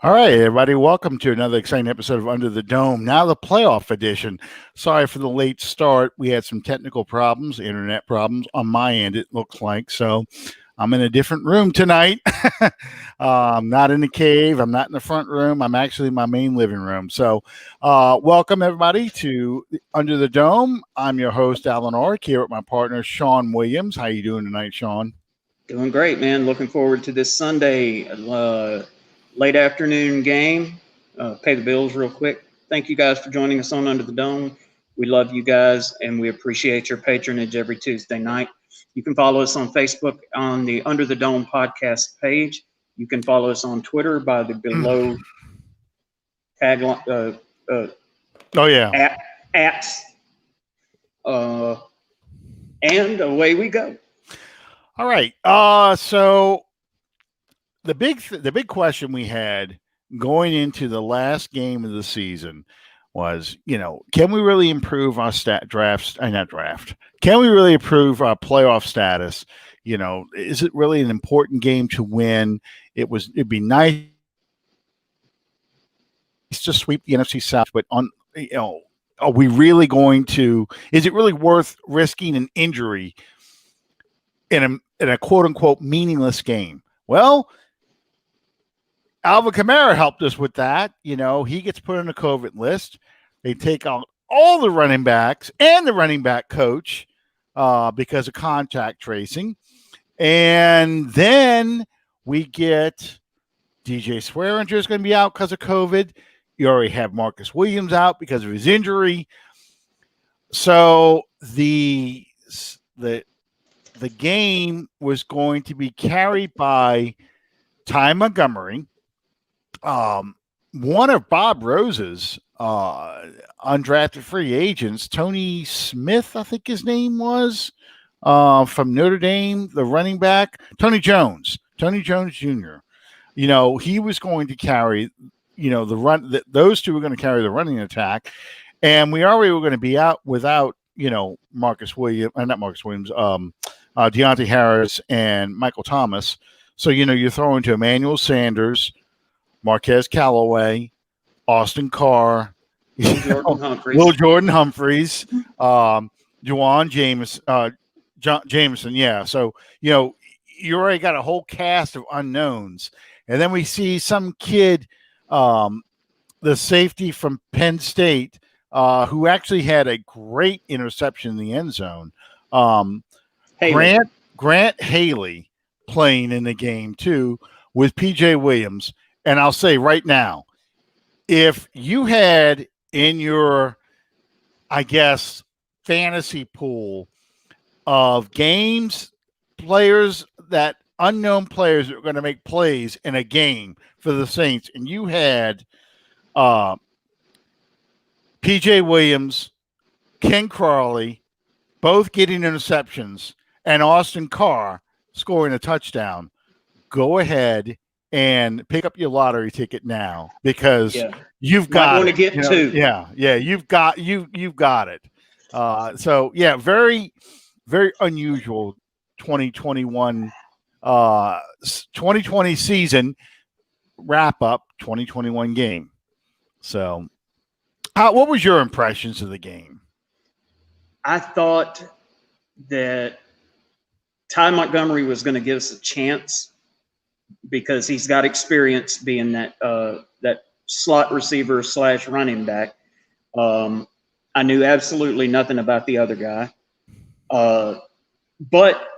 All right, everybody, welcome to another exciting episode of Under the Dome, now the playoff edition. Sorry for the late start. We had some technical problems, internet problems on my end, it looks like. So I'm in a different room tonight. I'm not in the cave. I'm not in the front room. I'm actually in my main living room. So welcome, everybody, to Under the Dome. I'm your host, Alan Orrick, here with my partner, Sean Williams. How you doing tonight, Sean? Doing great, man. Looking forward to this Sunday late afternoon game. Pay the bills real quick. Thank you guys for joining us on Under the Dome. We love you guys, and we appreciate your patronage every Tuesday night. You can follow us on Facebook on the Under the Dome podcast page. You can follow us on Twitter by the below tagline. And away we go. All right. So the big question we had going into the last game of the season was, can we really improve our Can we really improve our playoff status? Is it really an important game to win? It'd be nice to sweep the NFC South, but are we really going to? Is it really worth risking an injury in a quote unquote meaningless game? Well, Alvin Kamara helped us with that. He gets put on the COVID list. They take out all the running backs and the running back coach because of contact tracing. And then we get DJ Swearinger is going to be out because of COVID. You already have Marcus Williams out because of his injury. So the game was going to be carried by Ty Montgomery, one of Bob Rose's undrafted free agents, Tony Smith, I think his name was, from Notre Dame, the running back, Tony Jones Jr. He was going to carry, the run. Those two were going to carry the running attack, and we already were going to be out without, not Marcus Williams, Deontay Harris and Michael Thomas. So, you're throwing to Emmanuel Sanders, Marquez Callaway, Austin Carr, Will Jordan Humphreys, Juwan Jameson. Yeah. So, you already got a whole cast of unknowns. And then we see some kid, the safety from Penn State, who actually had a great interception in the end zone. Grant Haley playing in the game too with PJ Williams. And I'll say right now, if you had in your, fantasy pool of games, players that unknown players that are going to make plays in a game for the Saints, and you had PJ Williams, Ken Crawley, both getting interceptions, and Austin Carr scoring a touchdown, go ahead and pick up your lottery ticket now because you've got to get two. You've got it. Very, very unusual 2021 2020 season wrap up 2021 game. So what was your impressions of the game? I thought that Ty Montgomery was going to give us a chance because he's got experience being that slot receiver / running back. I knew absolutely nothing about the other guy. But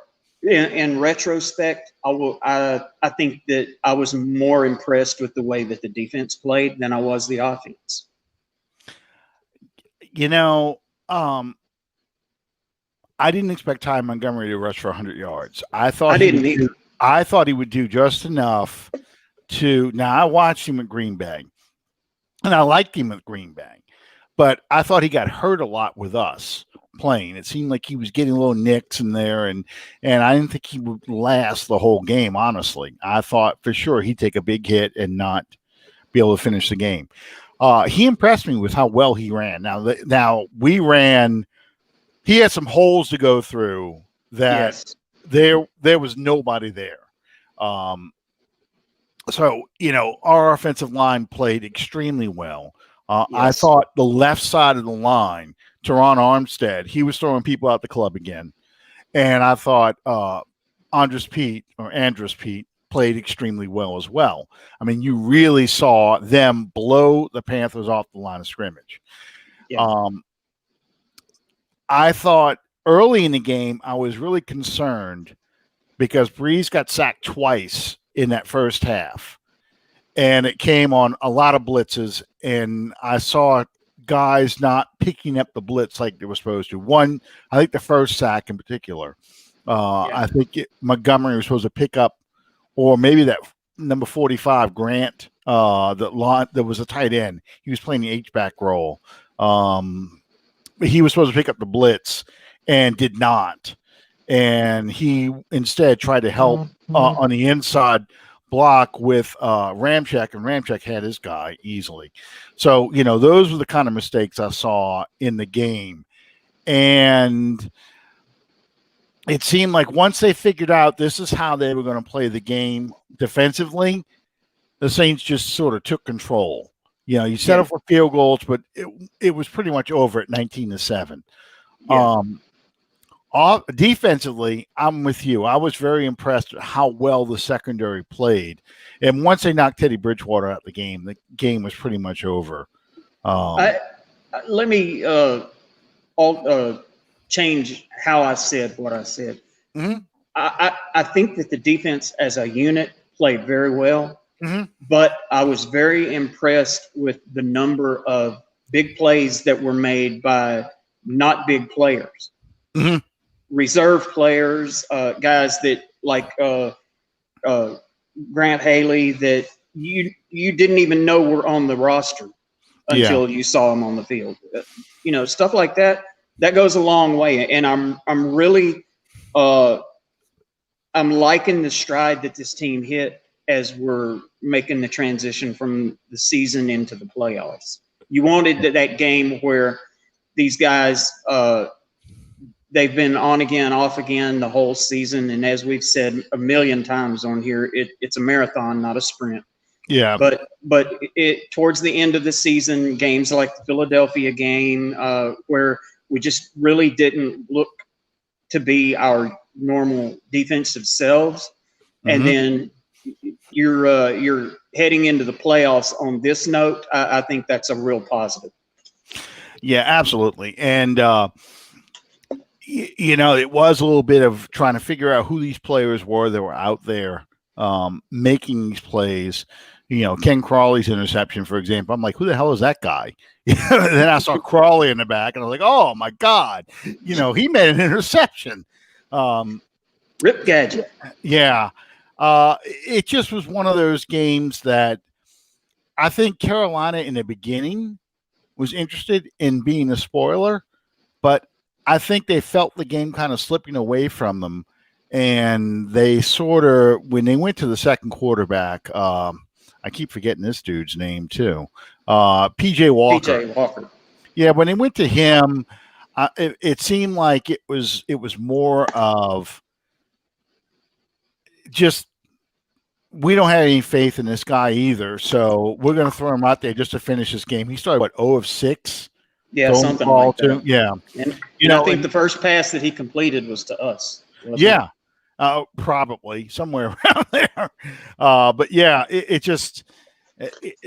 in retrospect, I think that I was more impressed with the way that the defense played than I was the offense. I didn't expect Ty Montgomery to rush for 100 yards. I thought he would do just enough to. Now, I watched him at Green Bay, and I liked him at Green Bay, but I thought he got hurt a lot with us playing. It seemed like he was getting little nicks in there, and I didn't think he would last the whole game, honestly. I thought for sure he'd take a big hit and not be able to finish the game. He impressed me with how well he ran. Now we ran. He had some holes to go through that there was nobody there. So, our offensive line played extremely well. I Yes. thought the left side of the line, Teron Armstead, he was throwing people out the club again. And I thought Andres Pete played extremely well as well. I mean, you really saw them blow the Panthers off the line of scrimmage. Yeah. I thought early in the game, I was really concerned because Breeze got sacked twice in that first half. And it came on a lot of blitzes, and I saw guys not picking up the blitz like they were supposed to. One, I think the first sack in particular, I think Montgomery was supposed to pick up, or maybe that number 45, Grant, that was a tight end. He was playing the H-back role. He was supposed to pick up the blitz and did not. And he instead tried to help on the inside block with Ramczyk, and Ramczyk had his guy easily. So, those were the kind of mistakes I saw in the game. And it seemed like once they figured out this is how they were going to play the game defensively, the Saints just sort of took control. You set up for field goals, but it was pretty much over at 19-7. Yeah. Defensively, I'm with you. I was very impressed at how well the secondary played. And once they knocked Teddy Bridgewater out of the game was pretty much over. Let me change how I said what I said. Mm-hmm. I think that the defense as a unit played very well, Mm-hmm. but I was very impressed with the number of big plays that were made by not big players. Mm-hmm. Reserve players, guys that like Grant Haley that you didn't even know were on the roster until you saw them on the field. Stuff like that goes a long way. And I'm really I'm liking the stride that this team hit as we're making the transition from the season into the playoffs. You wanted that game where these guys they've been on again, off again the whole season. And as we've said a million times on here, it's a marathon, not a sprint. Yeah. But towards the end of the season, games like the Philadelphia game, where we just really didn't look to be our normal defensive selves. Mm-hmm. And then you're heading into the playoffs on this note. I think that's a real positive. Yeah, absolutely. And, it was a little bit of trying to figure out who these players were that were out there making these plays. Ken Crawley's interception, for example. I'm like, who the hell is that guy? Then I saw Crawley in the back, and I was like, oh, my God. He made an interception. Rip Gadget. Yeah. It just was one of those games that I think Carolina in the beginning was interested in being a spoiler, but I think they felt the game kind of slipping away from them. And they sort of, when they went to the second quarterback, I keep forgetting this dude's name too, PJ Walker. PJ Walker. Yeah, when they went to him, it seemed like it was more of just, we don't have any faith in this guy either, so we're going to throw him out there just to finish this game. He started, 0 of 6? Yeah, something like that. Yeah. And I think the first pass that he completed was to us. Yeah, probably somewhere around there. But yeah, it just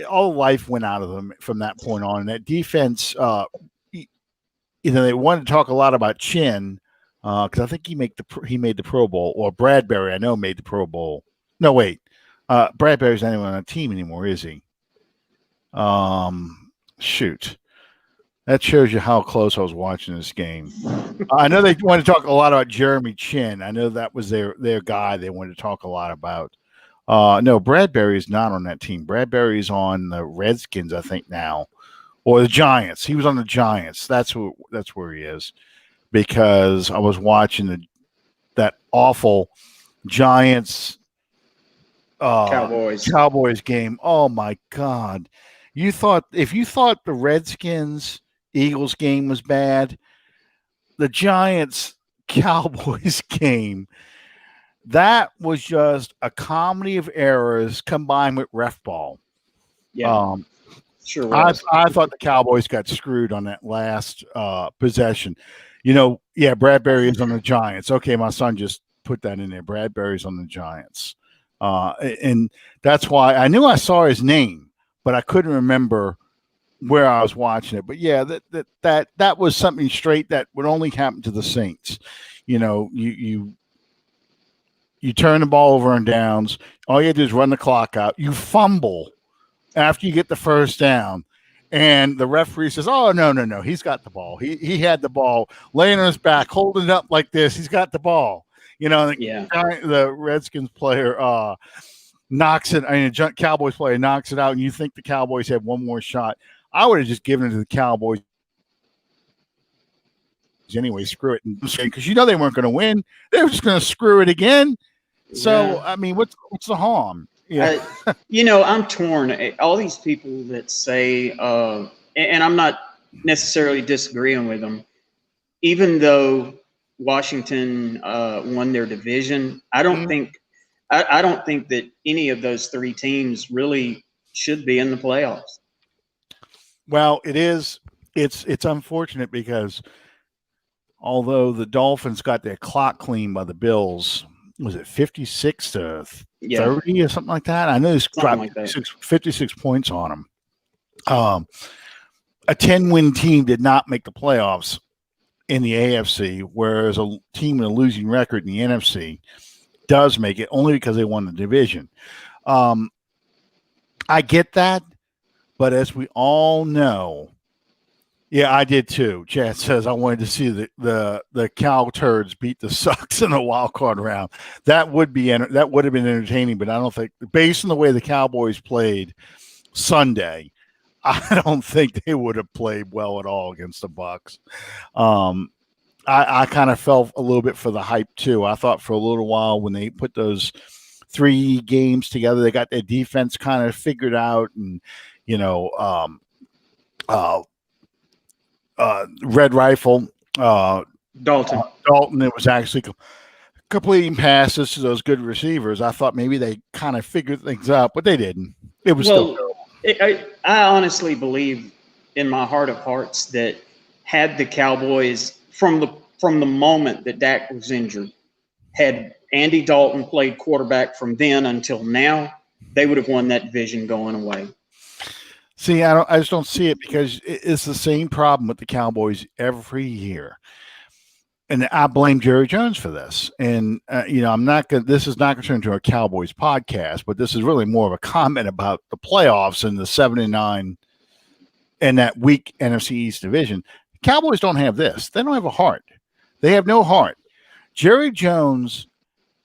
all life went out of them from that point on. And that defense, they wanted to talk a lot about Chin because I think he made the Pro Bowl, or Bradbury, I know, made the Pro Bowl. No, wait, Bradbury's not even on a team anymore, is he? Shoot. That shows you how close I was watching this game. I know they wanted to talk a lot about Jeremy Chin. I know that was their guy they wanted to talk a lot about. No, Bradbury is not on that team. Bradbury's on the Redskins, I think, now. Or the Giants. He was on the Giants. That's where he is. Because I was watching that awful Giants Cowboys game. Oh, my God. If you thought the Redskins Eagles game was bad, the Giants Cowboys game, That was just a comedy of errors combined with ref ball. Yeah, Um, sure was. I thought the Cowboys got screwed on that last possession. Bradbury is on the Giants. Okay, my son just put that in there. Bradbury's on the Giants. And that's why I knew I saw his name, but I couldn't remember where I was watching it. But yeah, that was something straight that would only happen to the Saints. You turn the ball over on downs. All you have to do is run the clock out. You fumble after you get the first down, and the referee says, "Oh, no, he's got the ball. He had the ball laying on his back, holding it up like this. He's got the ball." The Redskins player knocks it. The Cowboys player knocks it out, and you think the Cowboys have one more shot. I would have just given it to the Cowboys anyway. Screw it, because they weren't going to win. They were just going to screw it again. So Yeah. I mean, what's the harm? Yeah. I'm torn. All these people that say, and I'm not necessarily disagreeing with them, even though Washington won their division, I don't think that any of those three teams really should be in the playoffs. Well, it is. It's unfortunate because although the Dolphins got their clock cleaned by the Bills, was it 56 to 30 or something like that? I know it's dropped 56 points on them. A 10-win team did not make the playoffs in the AFC, whereas a team with a losing record in the NFC does make it only because they won the division. I get that, but as we all know, yeah, I did too. Chad says I wanted to see the Cow Turds beat the Sucks in the wild card round. That would have been entertaining, but I don't think, based on the way the Cowboys played Sunday, I don't think they would have played well at all against the Bucs. I kind of fell a little bit for the hype too. I thought for a little while when they put those 3 games together, they got their defense kind of figured out, and Red Rifle, Dalton. It was actually completing passes to those good receivers. I thought maybe they kind of figured things out, but they didn't. It was still terrible. I honestly believe in my heart of hearts that had the Cowboys from the moment that Dak was injured, had Andy Dalton played quarterback from then until now, they would have won that division going away. See, I just don't see it, because it's the same problem with the Cowboys every year. And I blame Jerry Jones for this. And, this is not going to turn into a Cowboys podcast, but this is really more of a comment about the playoffs and the 7-9 and that weak NFC East division. Cowboys don't have this. They don't have a heart. They have no heart. Jerry Jones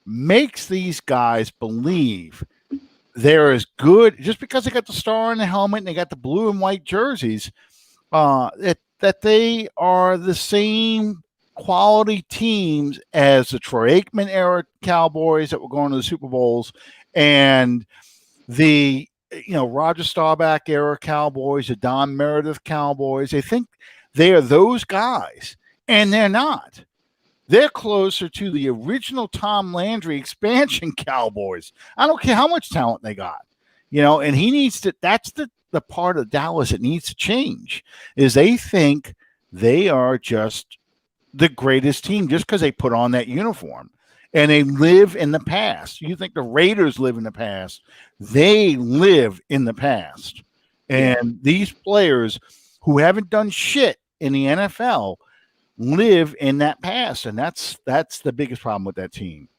makes these guys believe they're as good just because they got the star on the helmet and they got the blue and white jerseys, that they are the same quality teams as the Troy Aikman era Cowboys that were going to the Super Bowls and the Roger Staubach era Cowboys, the Don Meredith Cowboys. They think they are those guys, and they're not. They're closer to the original Tom Landry expansion Cowboys. I don't care how much talent they got, and he needs to. That's the part of Dallas that needs to change, is they think they are just the greatest team just because they put on that uniform, and they live in the past. You think the Raiders live in the past? They live in the past, and these players who haven't done shit in the NFL live in that past, and that's the biggest problem with that team.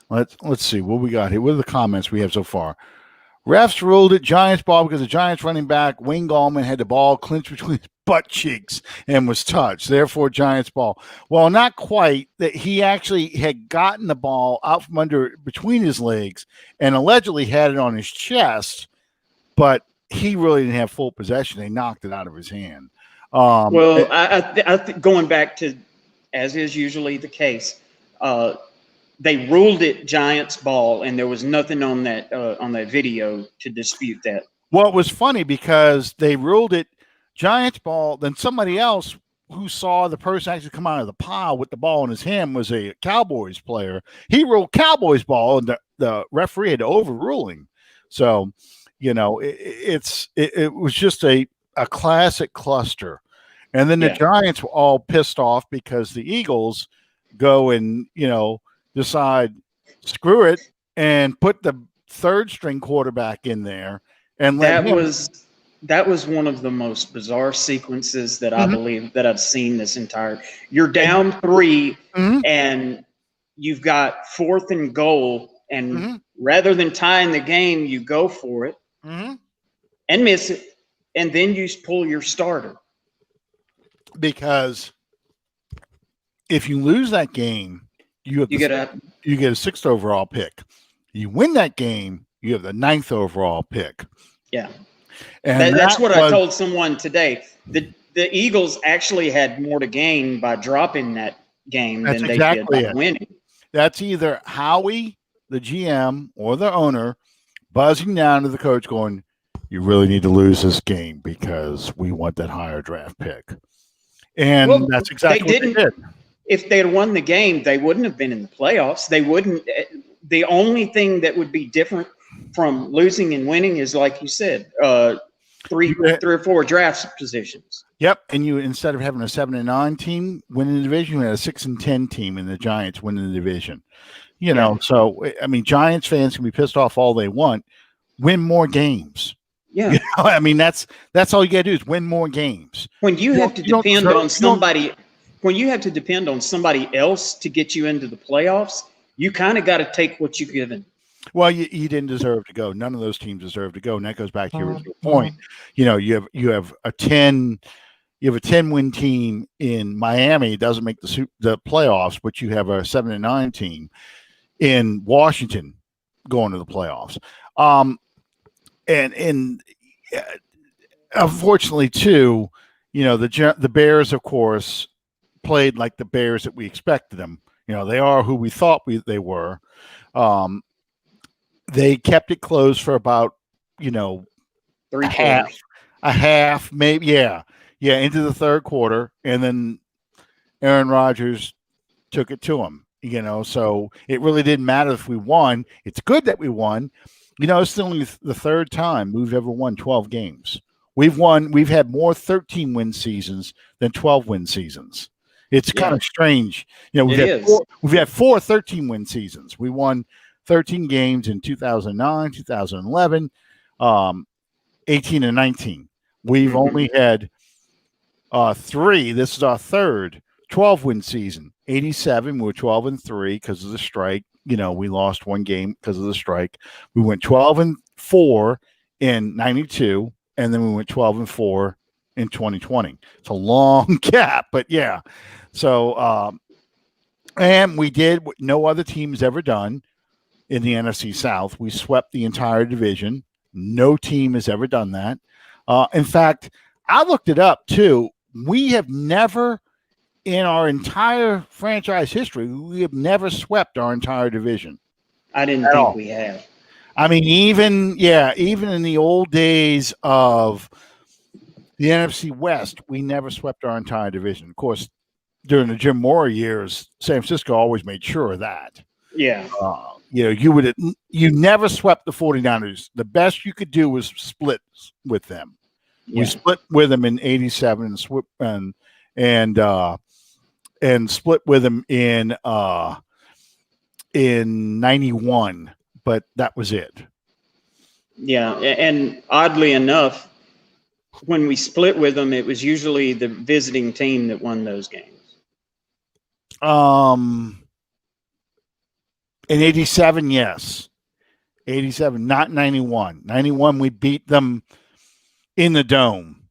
Let's see what we got here. What are the comments we have so far? Refs ruled it Giants ball because the Giants running back Wayne Gallman had the ball clinched between his butt cheeks and was touched. Therefore, Giants ball. Well, not quite. That he actually had gotten the ball out from under between his legs and allegedly had it on his chest, but he really didn't have full possession. They knocked it out of his hand. I think going back to, as is usually the case, they ruled it Giants ball, and there was nothing on that video to dispute that. Well, it was funny because they ruled it Giants ball. Then somebody else who saw the person actually come out of the pile with the ball in his hand was a Cowboys player. He rolled Cowboys ball, and the referee had to overrule him. So, it was just a classic cluster. And then the Giants were all pissed off because the Eagles go and, decide, screw it, and put the third string quarterback in there. And that was one of the most bizarre sequences that I believe that I've seen this entire. You're down 3 and you've got 4th and goal, and rather than tying the game, you go for it and miss it, and then you pull your starter. Because if you lose that game, you get a 6th overall pick. You win that game, you have the 9th overall pick. Yeah. And that's what I told someone today. The Eagles actually had more to gain by dropping that game than they did by winning. That's either Howie, the GM, or the owner buzzing down to the coach going, you really need to lose this game because we want that higher draft pick. And that's exactly what they did. If they had won the game, they wouldn't have been in the playoffs. They wouldn't. The only thing that would be different from losing and winning is, like you said, three or 4 draft positions. Yep, and you, instead of having a 7-9 team winning the division, you had a 6-10 team in the Giants winning the division. So I mean, Giants fans can be pissed off all they want. Win more games. Yeah, I mean that's all you got to do is win more games. When you have to depend on somebody, when you have to depend on somebody else to get you into the playoffs, you kind of got to take what you're given. Well, you didn't deserve to go. None of those teams deserve to go, and that goes back to your point. You have a 10-win team in Miami. It doesn't make the playoffs, but you have a 7-9 team in Washington going to the playoffs. And unfortunately, too, the Bears, of course, played like the Bears that we expected them. They are who we thought they were. They kept it close for about, 3 a half, maybe, into the third quarter, and then Aaron Rodgers took it to him. So it really didn't matter if we won. It's good that we won. It's only the third time we've ever won 12 games. We've had more 13-win seasons than 12-win seasons. It's kind of strange. We've had 4 13-win seasons. We won 13 games in 2009, 2011, 18 and 19. We've only had 3. This is our third 12-win season. 87, we were 12-3 because of the strike. We lost 1 game because of the strike. We went 12-4 in 92, and then we went 12-4 in 2020. It's a long gap, but yeah. So, and we did what no other team has ever done in the NFC South. We swept the entire division. No team has ever done that. In fact, I looked it up too. We have never, in our entire franchise history, we have never swept our entire division. I didn't think we have. I mean, even in the old days of the NFC West, we never swept our entire division. Of course, during the Jim Mora years, San Francisco always made sure of that. Yeah. You never swept the 49ers. The best you could do was split with them. Yeah. We split with them in 87 and split with them in 91, but that was it. Yeah, and oddly enough, when we split with them, it was usually the visiting team that won those games. In 87, yes. 87, not 91. 91, we beat them in the Dome,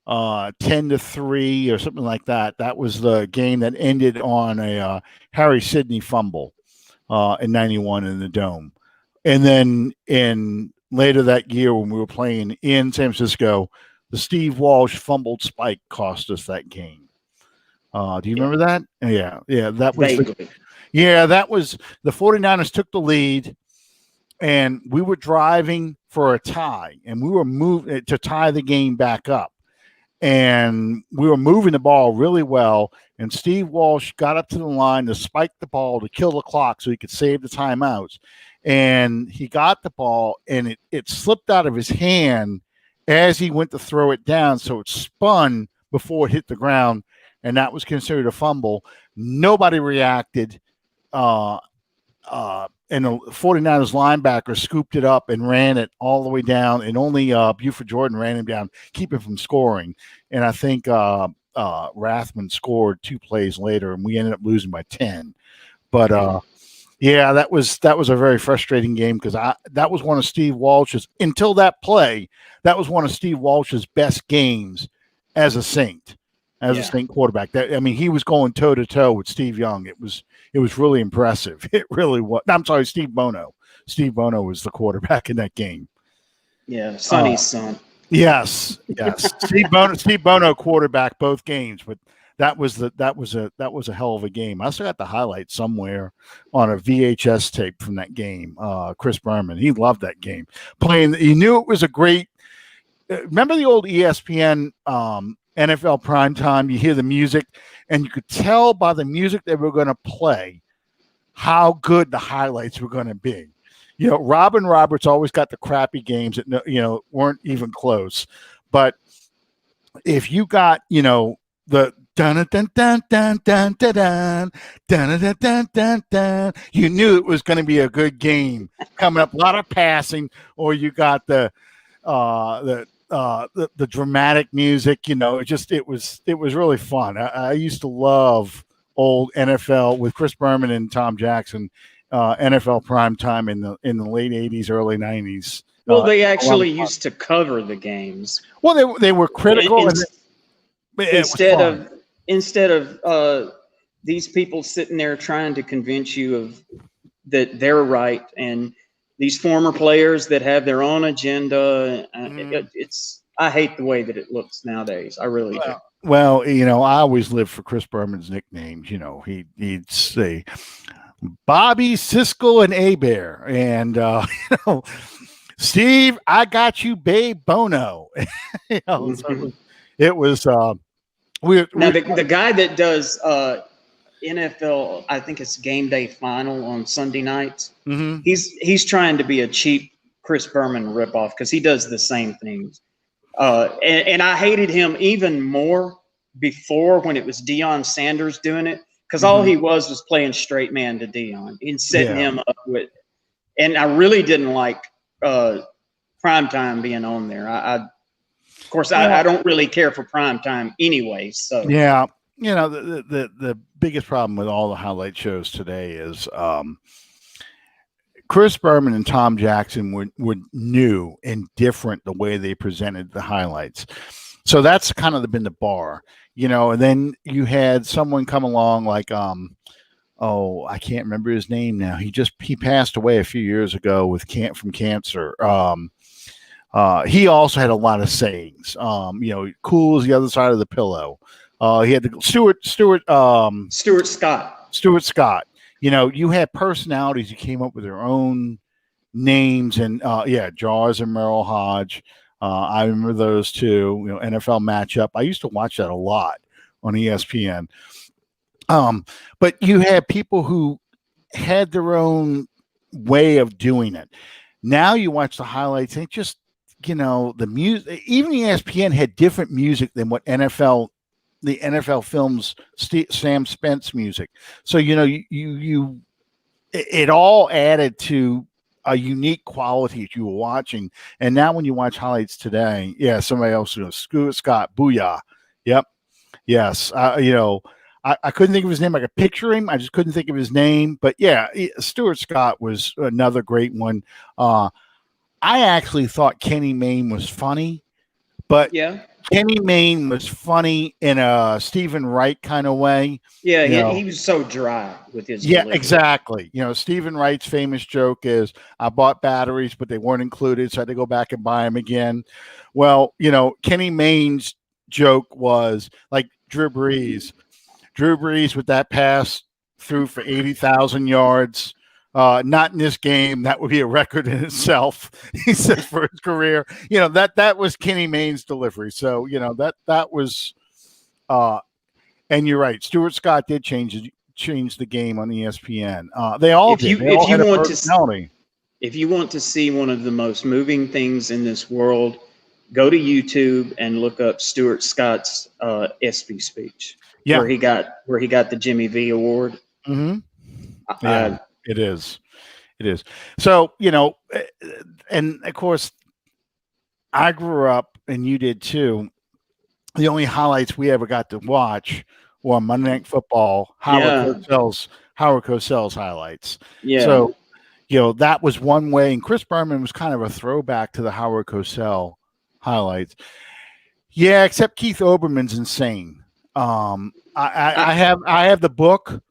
10-3 or something like that. That was the game that ended on a Harry Sidney fumble in 91 in the Dome. And then later that year when we were playing in San Francisco, the Steve Walsh fumbled spike cost us that game. Do you remember that? Yeah. That was the 49ers took the lead, and we were driving for a tie, and we were moving to tie the game back up. and we were moving the ball really well. And Steve Walsh got up to the line to spike the ball to kill the clock so he could save the timeouts. And he got the ball, and it slipped out of his hand as he went to throw it down. So it spun before it hit the ground, and that was considered a fumble. Nobody reacted. And the 49ers linebacker scooped it up and ran it all the way down, and only Buford Jordan ran him down, keep him from scoring. And I think Rathman scored 2 plays later, and we ended up losing by 10. But yeah, that was a very frustrating game because that was one of Steve Walsh's, until that play, that was one of Steve Walsh's best games as a Saint. As a Saint quarterback. He was going toe to toe with Steve Young. It was really impressive. It really was. I'm sorry, Steve Bono. Steve Bono was the quarterback in that game. Yeah, Sonny's son. Yes. Steve Bono quarterback both games, but that was a hell of a game. I also got the highlight somewhere on a VHS tape from that game. Chris Berman, he loved that game. He knew it was a great. Remember the old ESPN NFL primetime? You hear the music, and you could tell by the music they were going to play how good the highlights were going to be. Robin Roberts always got the crappy games that weren't even close. But if you got the dun dun dun dun dun dun dun dun dun dun dun dun, you knew it was going to be a good game coming up. A lot of passing, or you got the dramatic music. It was really fun. I used to love old NFL with Chris Berman and Tom Jackson, NFL primetime in the late 80s, early 90s. Well, they actually used to cover the games. Well, they were critical. Instead of these people sitting there trying to convince you that they're right, and these former players that have their own agenda. I hate the way that it looks nowadays. I really do. Well, I always lived for Chris Berman's nicknames. He'd say Bobby, Siskel, and A-Bear. And, Steve, I got you, Babe Bono. So it was the guy that does NFL, I think it's Game Day Final on Sunday nights. Mm-hmm. He's trying to be a cheap Chris Berman ripoff because he does the same things. And I hated him even more before when it was Deion Sanders doing it, because all he was playing straight man to Deion and setting him up with. And I really didn't like primetime being on there. Of course, I don't really care for primetime anyway. So yeah, the biggest problem with all the highlight shows today is Chris Berman and Tom Jackson were new and different the way they presented the highlights. So that's kind of been the bar, and then you had someone come along like, I can't remember his name now. He passed away a few years ago from cancer. He also had a lot of sayings, cool as the other side of the pillow. He had the Stuart Scott. You had personalities who came up with their own names, and Jaws and Merrill Hodge. I remember those two. NFL matchup. I used to watch that a lot on ESPN. But you had people who had their own way of doing it. Now you watch the highlights, and it just the music. Even ESPN had different music than what the NFL films Sam Spence music. So it all added to a unique quality that you were watching. And now when you watch highlights today, somebody else Stuart Scott, booyah. Yep. Yes. I couldn't think of his name. I could picture him. I just couldn't think of his name. But Stuart Scott was another great one. I actually thought Kenny Mayne was funny, but Kenny Mayne was funny in a Stephen Wright kind of way. Yeah, he was so dry with his delivery. Exactly. Stephen Wright's famous joke is, I bought batteries, but they weren't included, so I had to go back and buy them again. Well, Kenny Mayne's joke was like Drew Brees with that pass through for 80,000 yards Not in this game. That would be a record in itself. He says for his career. That was Kenny Mayne's delivery. So that was. And you're right. Stuart Scott did change the game on ESPN. They all did. They all had a personality. If you want to see one of the most moving things in this world, go to YouTube and look up Stuart Scott's ESPY speech. Yeah. Where he got the Jimmy V award. Mm-hmm. Yeah, it is. So, and of course, I grew up, and you did too. The only highlights we ever got to watch were Monday Night Football, Howard Cosell's highlights. Yeah. So, that was one way. And Chris Berman was kind of a throwback to the Howard Cosell highlights. Yeah, except Keith Olbermann's insane. I have the book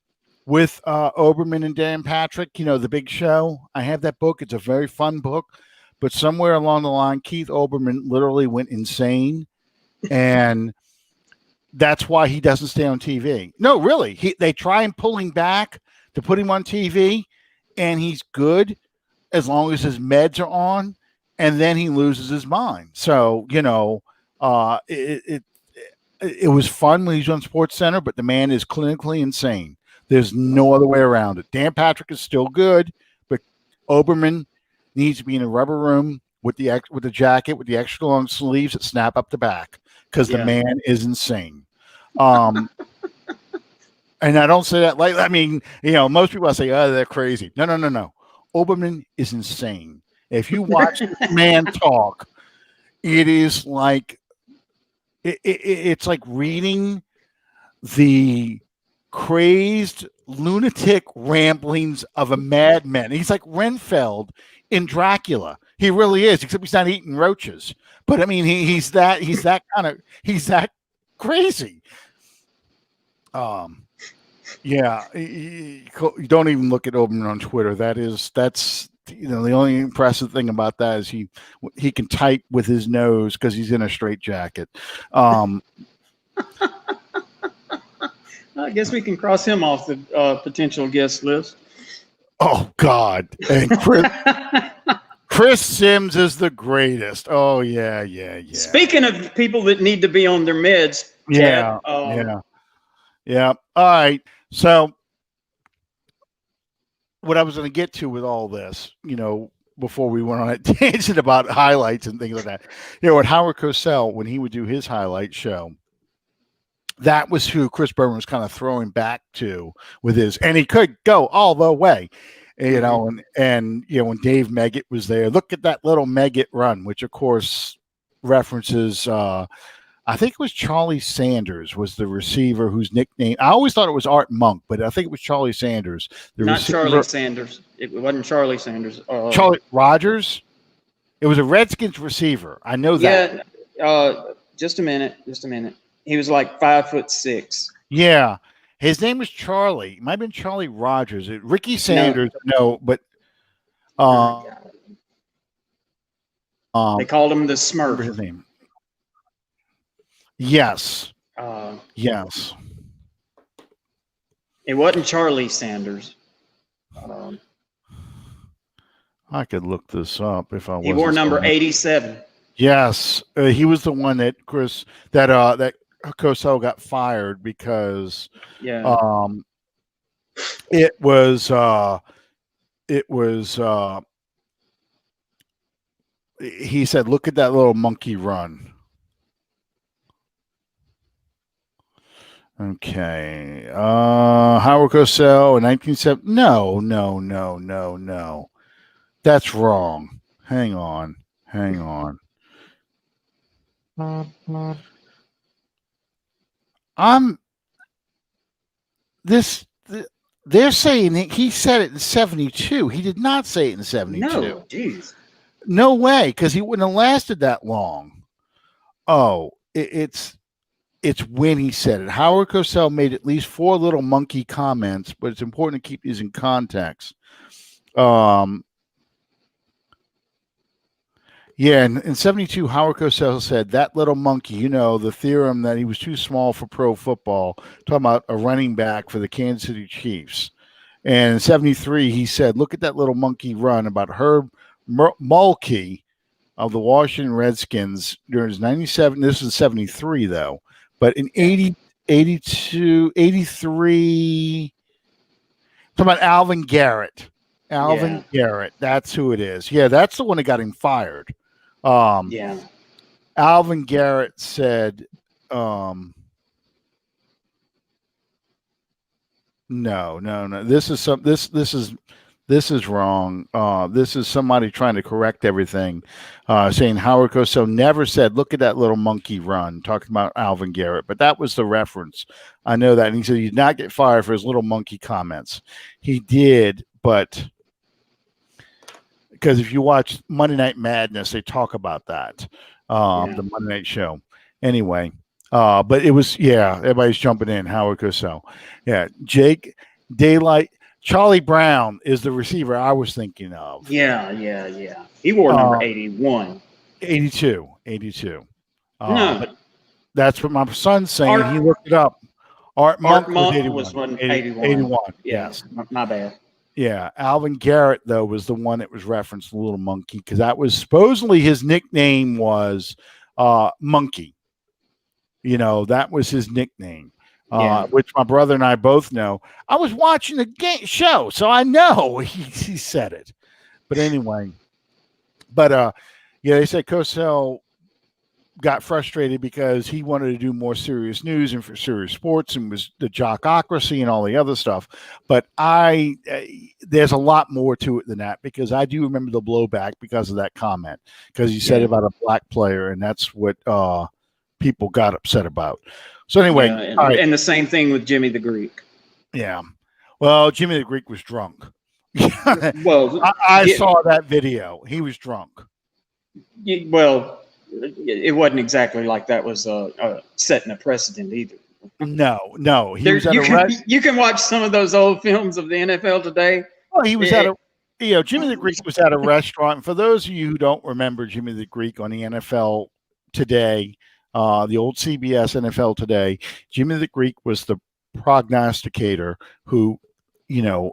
with Olbermann and Dan Patrick, The Big Show. I have that book. It's a very fun book. But somewhere along the line, Keith Olbermann literally went insane. And that's why he doesn't stay on TV. No, really. They try and pull him back to put him on TV, and he's good as long as his meds are on, and then he loses his mind. So, it was fun when he was on SportsCenter, but the man is clinically insane. There's no other way around it. Dan Patrick is still good, but Olbermann needs to be in a rubber room with the jacket with the extra long sleeves that snap up the back, because the man is insane. And I don't say that like, I mean, most people say, oh, they're crazy. No. Olbermann is insane. If you watch this man talk, it is like, it's like reading the crazed lunatic ramblings of a madman. He's like Renfeld in Dracula. He really is, except he's not eating roaches. But I mean, he's that crazy. Yeah, you don't even look at Olbermann on Twitter. That's the only impressive thing about that is he can type with his nose because he's in a straitjacket. I guess we can cross him off the potential guest list. Oh God! And Chris Sims is the greatest. Oh yeah. Speaking of people that need to be on their meds, yeah. All right. So, what I was going to get to with all this, before we went on a tangent about highlights and things like that, at Howard Cosell, when he would do his highlight show, that was who Chris Berman was kind of throwing back to with his, and he could go all the way, and when Dave Meggett was there, look at that little Meggett run, which of course references, I think it was Charlie Sanders was the receiver whose nickname, I always thought it was Art Monk, but I think it was Charlie Sanders. Not Charlie Sanders. It wasn't Charlie Sanders. Charlie Rogers. It was a Redskins receiver. I know that. Yeah. Just a minute. He was like 5'6". Yeah. His name was Charlie. It might have been Charlie Rogers. Ricky Sanders. No, but they called him the Smurf. His name. Yes. Yes. It wasn't Charlie Sanders. I could look this up if I was. He wore number 87. Yes, he was the one that that Cosell got fired because it was he said, look at that little monkey run. Okay. Howard Cosell in 1970. No. That's wrong. Hang on. They're saying he said it in 72. He did not say it in 72. No, jeez. No way, because he wouldn't have lasted that long. Oh, it's when he said it. Howard Cosell made at least 4 little monkey comments, but it's important to keep these in context. Yeah, in 72, Howard Cosell said, that little monkey, the theorem that he was too small for pro football, talking about a running back for the Kansas City Chiefs. And in 73, he said, look at that little monkey run about Herb Mulkey of the Washington Redskins during his 97. This is 73, though. But in 80, 82, 83, talking about Alvin Garrett. Alvin Garrett. That's who it is. Yeah, that's the one that got him fired. Yeah. Alvin Garrett said, no. This is wrong. This is somebody trying to correct everything, saying Howard Cosell never said, look at that little monkey run, talking about Alvin Garrett. But that was the reference. I know that. And he said he did not get fired for his little monkey comments. He did, but because if you watch Monday Night Madness, they talk about that, the Monday Night Show. Anyway, but it was, everybody's jumping in. Howard Cosell. Yeah, Jake Daylight. Charlie Brown is the receiver I was thinking of. Yeah. He wore number 81. 82. No. But that's what my son's saying. He looked it up. Art Monk was 81. 81. Yes. My bad. Yeah. Alvin Garrett, though, was the one that was referenced, the little monkey, because that was supposedly his nickname was Monkey. That was his nickname. Which my brother and I both know. I was watching the show, so I know he said it. But anyway, they said Cosell got frustrated because he wanted to do more serious news and for serious sports and was the jockocracy and all the other stuff. But there's a lot more to it than that, because I do remember the blowback because of that comment, because he said about a black player, and that's what people got upset about. So anyway, and the same thing with Jimmy the Greek. Yeah. Well, Jimmy the Greek was drunk. Well, I saw that video. He was drunk. Well, it wasn't exactly like that was setting a precedent either. No. You can watch some of those old films of the NFL today. Well, he was Jimmy the Greek was at a restaurant. For those of you who don't remember Jimmy the Greek on the NFL Today, the old CBS NFL Today, Jimmy the Greek was the prognosticator who,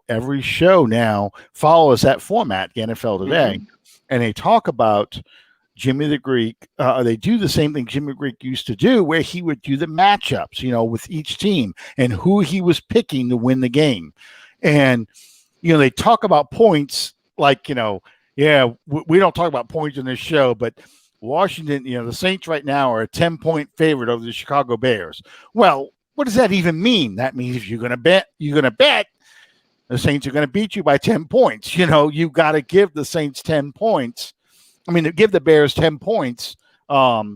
every show now follows that format, the NFL Today, and they talk about Jimmy the Greek. They do the same thing Jimmy the Greek used to do, where he would do the matchups, with each team and who he was picking to win the game. And, they talk about points like, we don't talk about points in this show, but Washington, the Saints right now are a 10-point favorite over the Chicago Bears. Well, what does that even mean? That means if you're going to bet, the Saints are going to beat you by 10 points. You got to give the Saints 10 points. Give the Bears 10 points for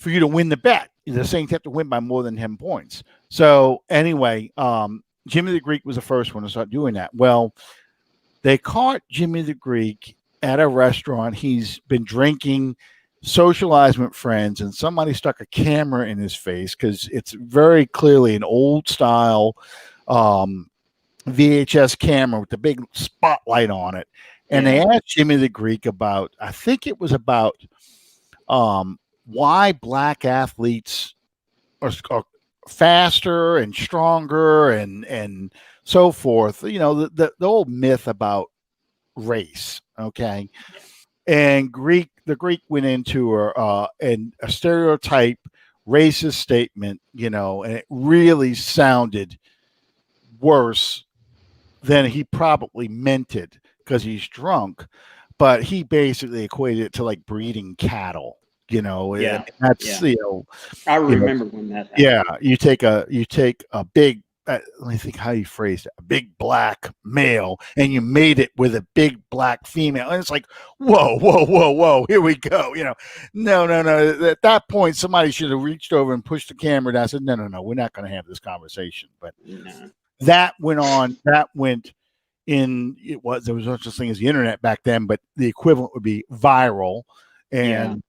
you to win the bet. The Saints have to win by more than 10 points. So anyway, Jimmy the Greek was the first one to start doing that. Well, they caught Jimmy the Greek at a restaurant. He's been drinking, socializing with friends, and somebody stuck a camera in his face, because it's very clearly an old style VHS camera with the big spotlight on it. And they asked Jimmy the Greek about, I think it was about why black athletes are faster and stronger and so forth. The old myth about race. Okay. And the Greek went into a stereotype racist statement, and it really sounded worse than he probably meant it, because he's drunk. But he basically equated it to like breeding cattle, and that's, I remember when that happened. Yeah. You take a big, let me think how you phrased it, a big black male, and you made it with a big black female. And it's like, whoa, here we go. No. At that point, somebody should have reached over and pushed the camera down and said, no, we're not going to have this conversation. But that went on, there was no such thing as the internet back then, but the equivalent would be viral. And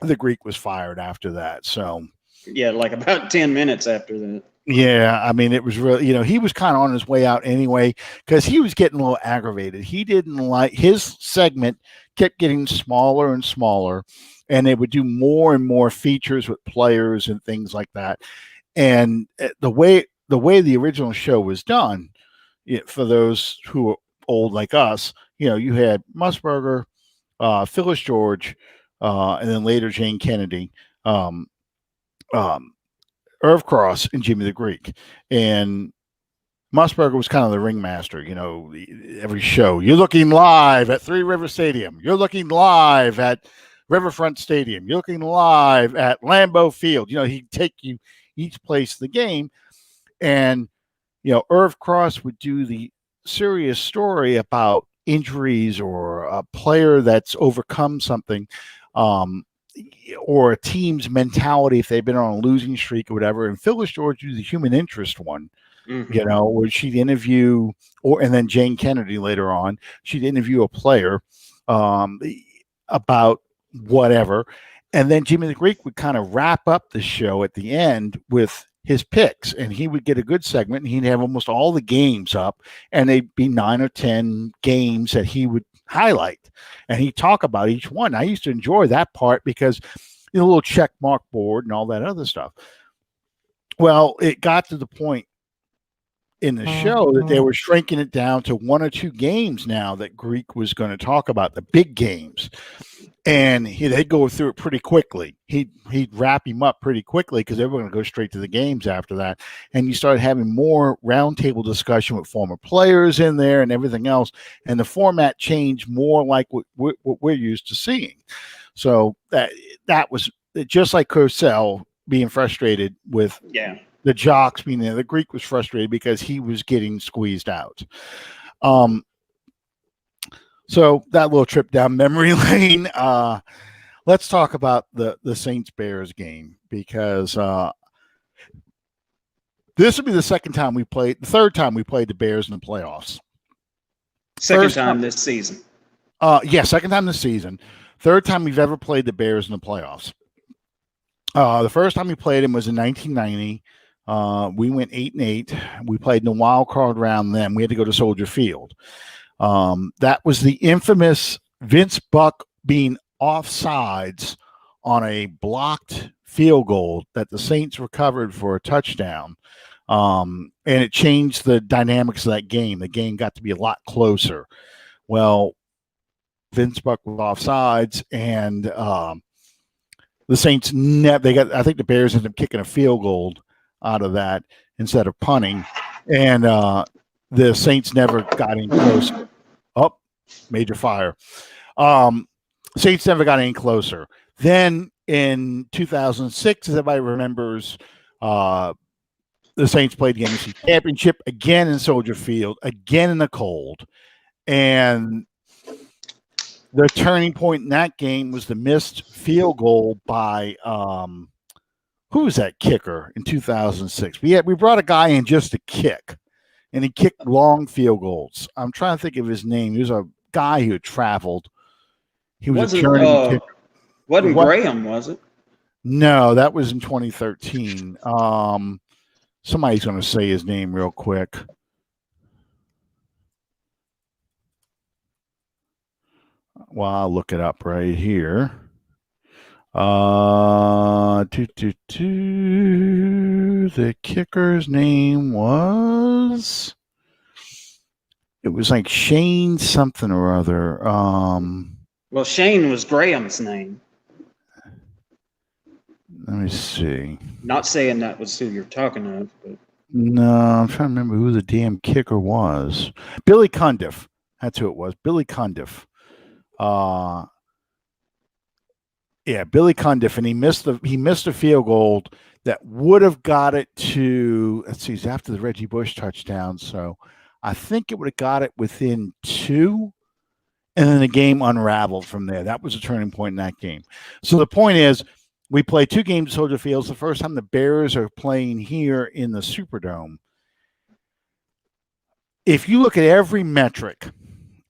the Greek was fired after that. So like about 10 minutes after that. Yeah, it was really, he was kind of on his way out anyway, because he was getting a little aggravated. He didn't like, his segment kept getting smaller and smaller, and they would do more and more features with players and things like that. And the way the original show was done, for those who are old like us, you had Musburger, Phyllis George, and then later Jane Kennedy, um, Irv Cross, and Jimmy the Greek. And Musburger was kind of the ringmaster, every show. You're looking live at Three River Stadium. You're looking live at Riverfront Stadium. You're looking live at Lambeau Field. He'd take you each place of the game. And, Irv Cross would do the serious story about injuries or a player that's overcome something, or a team's mentality if they've been on a losing streak or whatever. And Phyllis George was the human interest one. Where she'd interview, and then Jane Kennedy later on, she'd interview a player about whatever. And then Jimmy the Greek would kind of wrap up the show at the end with his picks, and he would get a good segment, and he'd have almost all the games up, and they'd be 9 or 10 games that he would highlight, and he'd talk about each one. I used to enjoy that part because a little check mark board and all that other stuff. Well, it got to the point in the show that they were shrinking it down to 1 or 2 games now that Greek was going to talk about, the big games. And they'd go through it pretty quickly. He'd wrap him up pretty quickly because they were going to go straight to the games after that. And you started having more roundtable discussion with former players in there and everything else. And the format changed more like what we're used to seeing. So that was just like Cosell being frustrated with the jocks being there. The Greek was frustrated because he was getting squeezed out. So that little trip down memory lane. Let's talk about the Saints-Bears game, because this will be the third time we played the Bears in the playoffs. Second time this season. Second time this season. Third time we've ever played the Bears in the playoffs. The first time we played them was in 1990. We went 8-8. We played in the wild card round then. We had to go to Soldier Field. That was the infamous Vince Buck being offsides on a blocked field goal that the Saints recovered for a touchdown. And it changed the dynamics of that game. The game got to be a lot closer. Well, Vince Buck was offsides, and the Saints I think the Bears ended up kicking a field goal out of that instead of punting. And the Saints never got in close. Oh, major fire. Saints never got any closer. Then in 2006, as everybody remembers, the Saints played the NFC Championship again in Soldier Field, again in the cold. And the turning point in that game was the missed field goal by who was that kicker in 2006? We brought a guy in just to kick, and he kicked long field goals. I'm trying to think of his name. He was a guy who had traveled. He was a journeyman kicker. Wasn't Graham, was it? No, that was in 2013. Somebody's going to say his name real quick. Well, I'll look it up right here. The kicker's name was, it was like Shane something or other. Well, Shane was Graham's name. Let me see. Not saying that was who you're talking of, but no, I'm trying to remember who the damn kicker was. Billy Cundiff. That's who it was. Billy Cundiff. Billy Cundiff, and he missed a field goal that would have got it to, let's see, it's after the Reggie Bush touchdown, so I think it would have got it within 2, and then the game unraveled from there. That was a turning point in that game. So the point is, we played 2 games at Soldier Field. It's the first time the Bears are playing here in the Superdome. If you look at every metric,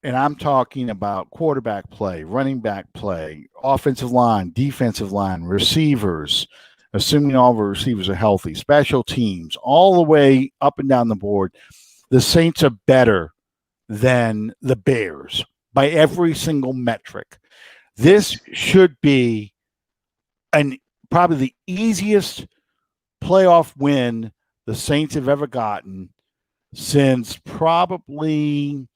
and I'm talking about quarterback play, running back play, offensive line, defensive line, receivers, assuming all of our receivers are healthy, special teams, all the way up and down the board, the Saints are better than the Bears by every single metric. This should be probably the easiest playoff win the Saints have ever gotten since probably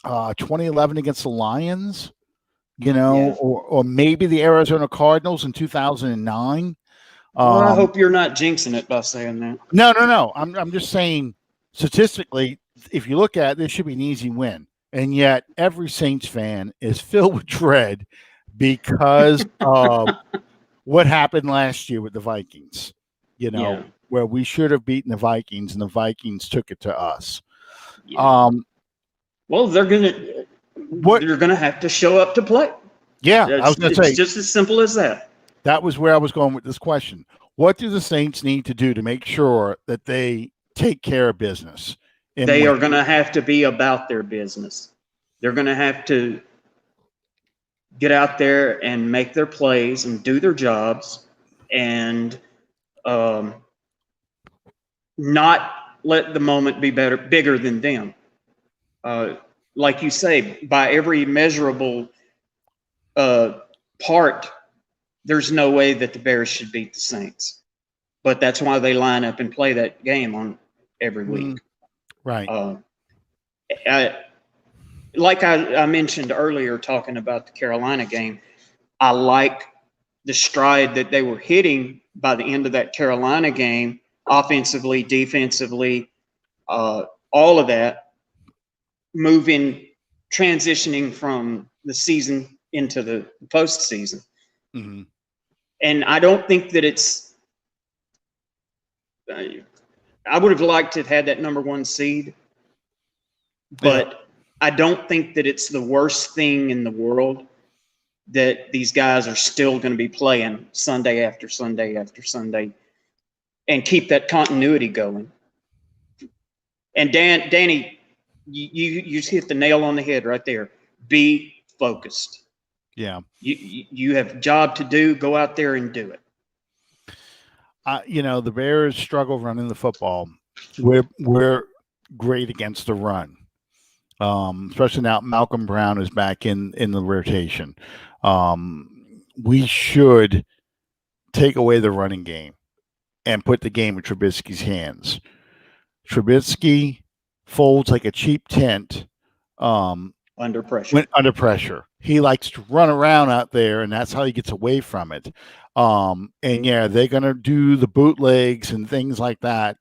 2011 against the Lions, or maybe the Arizona Cardinals in 2009. Well, I hope you're not jinxing it by saying that. No. I'm just saying, statistically, if you look at it, this should be an easy win. And yet every Saints fan is filled with dread because of what happened last year with the Vikings, where we should have beaten the Vikings and the Vikings took it to us. Yeah. Well, they're gonna have to show up to play. Yeah, I was going to say, it's just as simple as that. That was where I was going with this question. What do the Saints need to do to make sure that they take care of business? They are going to have to be about their business. They're going to have to get out there and make their plays and do their jobs and not let the moment be bigger than them. Like you say, by every measurable part, there's no way that the Bears should beat the Saints. But that's why they line up and play that game on every week. Right. Like I mentioned earlier, talking about the Carolina game, I like the stride that they were hitting by the end of that Carolina game, offensively, defensively, all of that, transitioning from the season into the postseason. Mm-hmm. And I don't think that I would have liked to have had that number 1 seed, but I don't think that it's the worst thing in the world that these guys are still going to be playing Sunday after Sunday after Sunday and keep that continuity going. And Danny, you just hit the nail on the head right there. Be focused. Yeah. You have a job to do. Go out there and do it. The Bears struggle running the football. We're great against the run, especially now Malcolm Brown is back in the rotation. We should take away the running game and put the game in Trubisky's hands. Trubisky folds like a cheap tent under pressure. Under pressure. He likes to run around out there, and that's how he gets away from it. And they're going to do the bootlegs and things like that.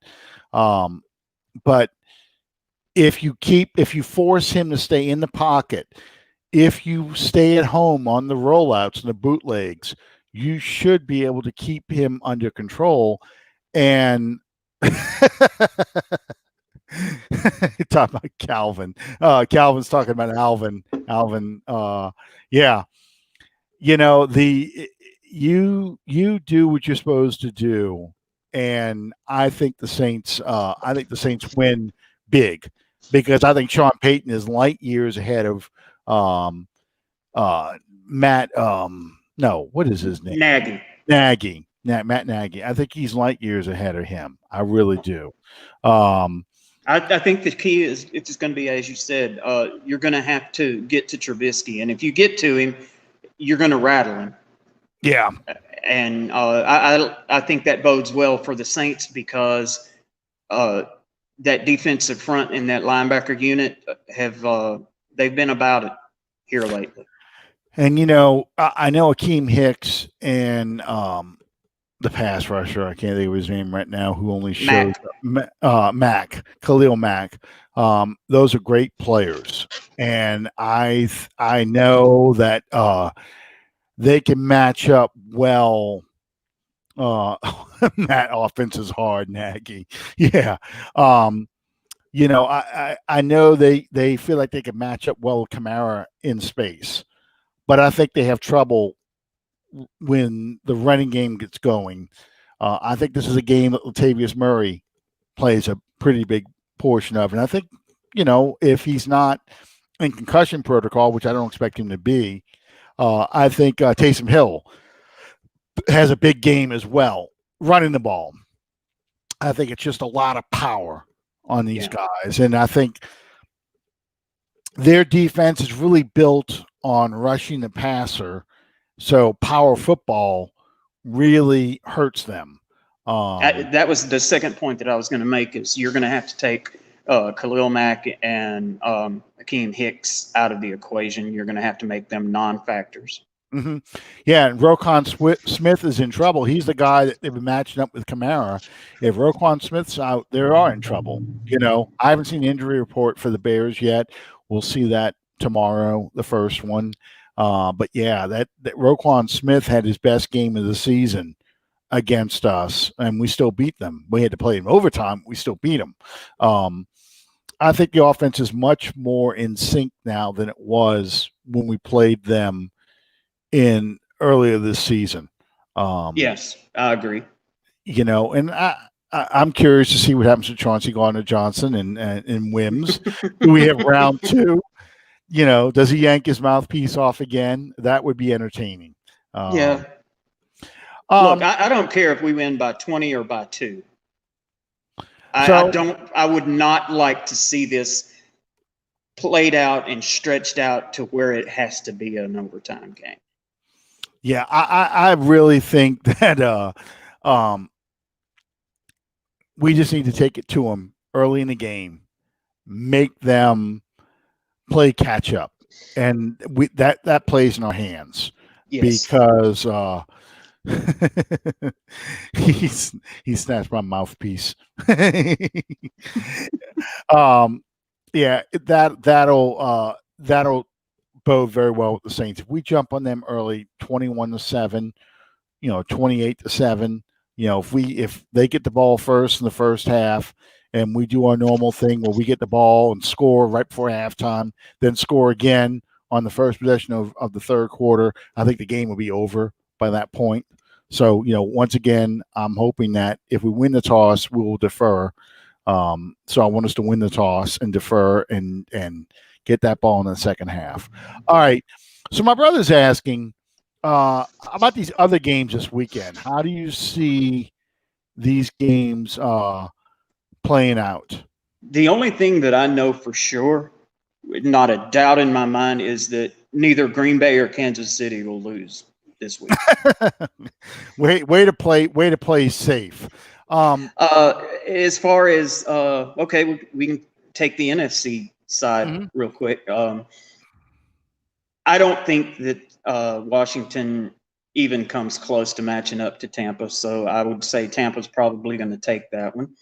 But if you force him to stay in the pocket, if you stay at home on the rollouts and the bootlegs, you should be able to keep him under control. And talk about Calvin. Calvin's talking about Alvin. You do what you're supposed to do, and I think the Saints win big because I think Sean Payton is light years ahead of Matt. No, what is his name? Nagy. Matt Nagy. I think he's light years ahead of him. I really do. I think the key is it's just going to be, as you said, you're going to have to get to Trubisky. And if you get to him, you're going to rattle him. Yeah. And I think that bodes well for the Saints because that defensive front and that linebacker unit they've been about it here lately. And, I know Akeem Hicks and the pass rusher, I can't think of his name right now, who only shows Khalil Mack. Those are great players. And I know that they can match up well. That offense is hard, Nagy. Yeah. I know they feel like they can match up well with Kamara in space. But I think they have trouble when the running game gets going. I think this is a game that Latavius Murray plays a pretty big portion of. And I think, if he's not in concussion protocol, which I don't expect him to be, I think Taysom Hill has a big game as well, running the ball. I think it's just a lot of power on these guys. And I think their defense is really built on rushing the passer. So power football really hurts them. That was the second point that I was going to make is you're going to have to take Khalil Mack and Akeem Hicks out of the equation. You're going to have to make them non-factors. Mm-hmm. Yeah, and Roquan Smith is in trouble. He's the guy that they've been matching up with Kamara. If Roquan Smith's out, they are in trouble. I haven't seen the injury report for the Bears yet. We'll see that tomorrow, the first one. But yeah, that Roquan Smith had his best game of the season against us, and we still beat them. We had to play in overtime. We still beat them. I think the offense is much more in sync now than it was when we played them in earlier this season. Yes, I agree. And I'm curious to see what happens to Chauncey Gardner-Johnson and Wims. Do we have round two? Does he yank his mouthpiece off again? That would be entertaining. Yeah. Look, I don't care if we win by 20 or by 2. I would not like to see this played out and stretched out to where it has to be an overtime game. Yeah, I really think that we just need to take it to them early in the game, make them play catch up, and that plays in our hands. Yes. Because he snatched my mouthpiece. Yeah, that'll bode very well with the Saints. If we jump on them early, 21-7, 28-7, if they get the ball first in the first half and we do our normal thing where we get the ball and score right before halftime, then score again on the first possession of the third quarter, I think the game will be over by that point. So, once again, I'm hoping that if we win the toss, we will defer. So I want us to win the toss and defer and get that ball in the second half. All right. So my brother's asking about these other games this weekend. How do you see these games playing out? The only thing that I know for sure, not a doubt in my mind, is that neither Green Bay or Kansas City will lose this week. way to play safe. As far as okay, we can take the NFC side real quick. I don't think that Washington even comes close to matching up to Tampa, so I would say Tampa's probably going to take that one.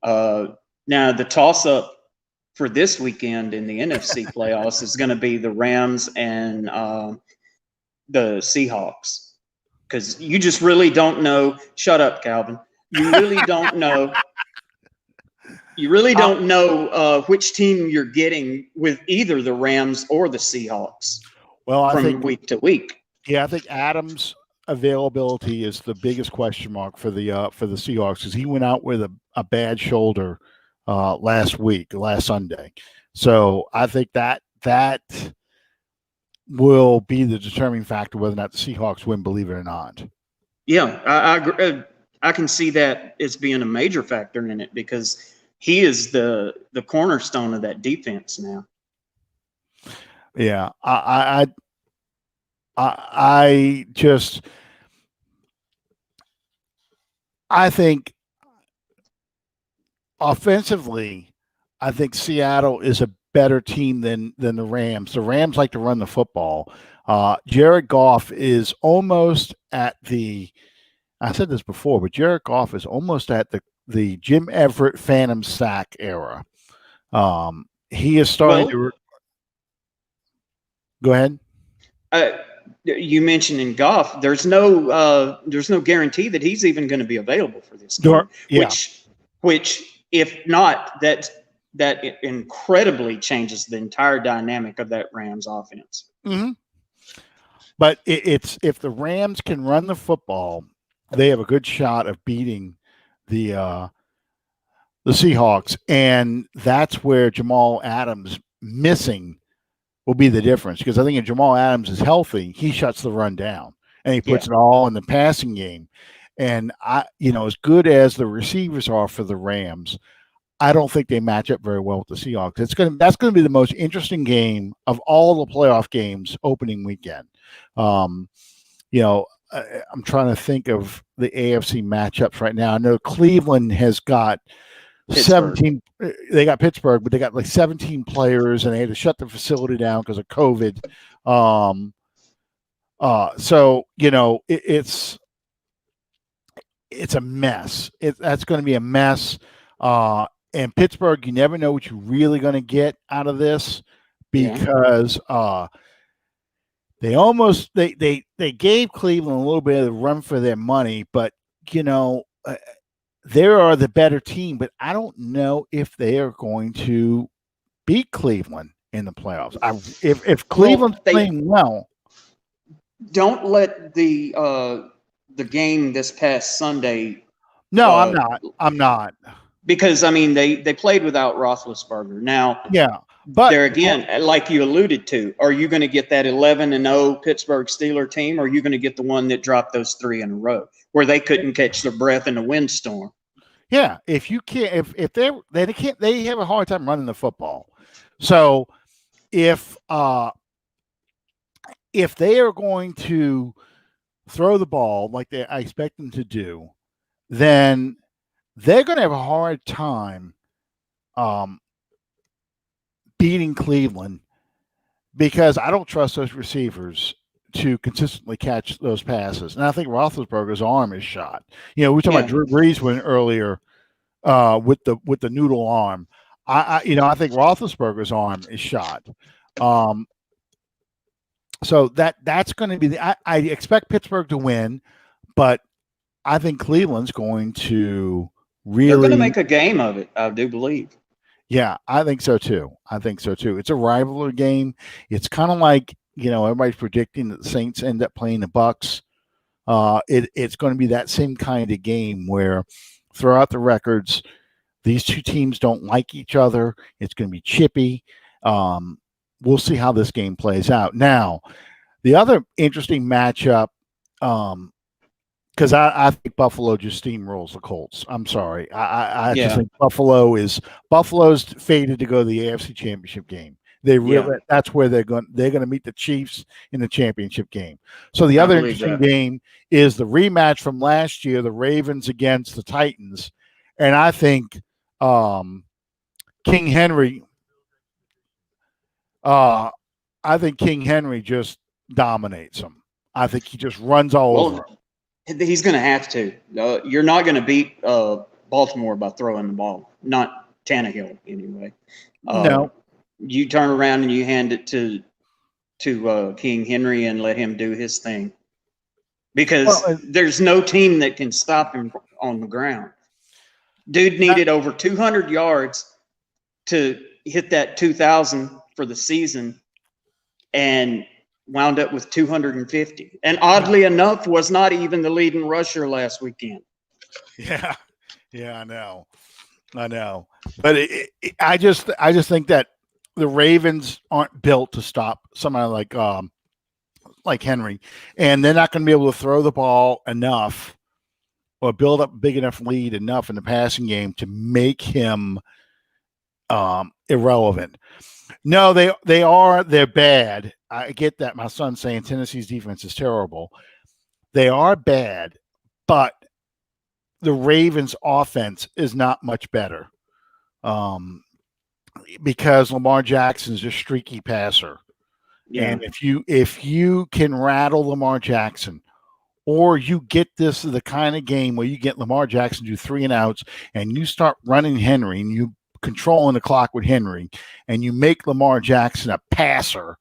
Now, the toss-up for this weekend in the NFC playoffs is going to be the Rams and the Seahawks, because you just really don't know. Shut up, Calvin. You really don't know. You really don't know which team you're getting with either the Rams or the Seahawks. Well, I think week to week. Yeah, I think Adams' availability is the biggest question mark for the Seahawks, because he went out with a bad shoulder last Sunday. So I think that will be the determining factor whether or not the Seahawks win, believe it or not. Yeah, I agree. I can see that as being a major factor in it, because he is the cornerstone of that defense now. Yeah, I think offensively, I think Seattle is a better team than the Rams. The Rams like to run the football. Jared Goff is almost at I said this before, but Jared Goff is almost at the Jim Everett Phantom sack era. He is starting to. Go ahead. You mentioned in Goff, there's no guarantee that he's even going to be available for this game. Yeah. Which, if not, that incredibly changes the entire dynamic of that Rams offense. Mm-hmm. But it's if the Rams can run the football, they have a good shot of beating the Seahawks, and that's where Jamal Adams missing will be the difference, because I think if Jamal Adams is healthy, he shuts the run down and he puts it all in the passing game. And as good as the receivers are for the Rams, I don't think they match up very well with the Seahawks. That's going to be the most interesting game of all the playoff games opening weekend. I'm trying to think of the AFC matchups right now. I know Cleveland has got Pittsburgh. 17. They got Pittsburgh, but they got like 17 players, and they had to shut the facility down because of COVID. So it's a mess. That's going to be a mess. And Pittsburgh, you never know what you're really going to get out of this because they gave Cleveland a little bit of a run for their money, but they are the better team. But I don't know if they are going to beat Cleveland in the playoffs. If Cleveland's playing well, don't let the game this past Sunday. No, I'm not. Because they played without Roethlisberger. Now, but there again, like you alluded to, are you going to get that 11-0 Pittsburgh Steelers team, or are you going to get the one that dropped those 3 in a row where they couldn't catch their breath in a windstorm? Yeah, if you can't, if they have a hard time running the football. So if they are going to throw the ball like I expect them to do, then they're going to have a hard time beating Cleveland because I don't trust those receivers to consistently catch those passes. And I think Roethlisberger's arm is shot. We were talking about Drew Brees earlier with the noodle arm. I think Roethlisberger's arm is shot. So that's going to be I expect Pittsburgh to win, but I think Cleveland's going to really. They're going to make a game of it, I do believe. Yeah, I think so too. It's a rivalry game. It's kind of like everybody's predicting that the Saints end up playing the Bucks. It's going to be that same kind of game where throughout the records, these two teams don't like each other. It's going to be chippy. We'll see how this game plays out. Now, the other interesting matchup, because I think Buffalo just steamrolls the Colts. I'm sorry. I just think Buffalo's fated to go to the AFC Championship game. That's where they're going to meet the Chiefs in the championship game. So the other interesting game is the rematch from last year, the Ravens against the Titans. And I think King Henry just dominates them. I think he just runs all over them. He's going to have to. You're not going to beat Baltimore by throwing the ball. Not Tannehill, anyway. No. You turn around and you hand it to King Henry and let him do his thing. Because there's no team that can stop him on the ground. Dude needed over 200 yards to hit that 2,000 for the season and wound up with 250. And oddly enough, was not even the leading rusher last weekend. Yeah, I know. But I just think that the Ravens aren't built to stop somebody like Henry, and they're not going to be able to throw the ball enough or build up a big enough lead enough in the passing game to make him irrelevant. No, they're bad. I get that. My son's saying Tennessee's defense is terrible. They are bad, but the Ravens' offense is not much better. Because Lamar Jackson's a streaky passer. Yeah. And if you can rattle Lamar Jackson, or you get this the kind of game where you get Lamar Jackson do 3 and outs and you start running Henry and you controlling the clock with Henry and you make Lamar Jackson a passer,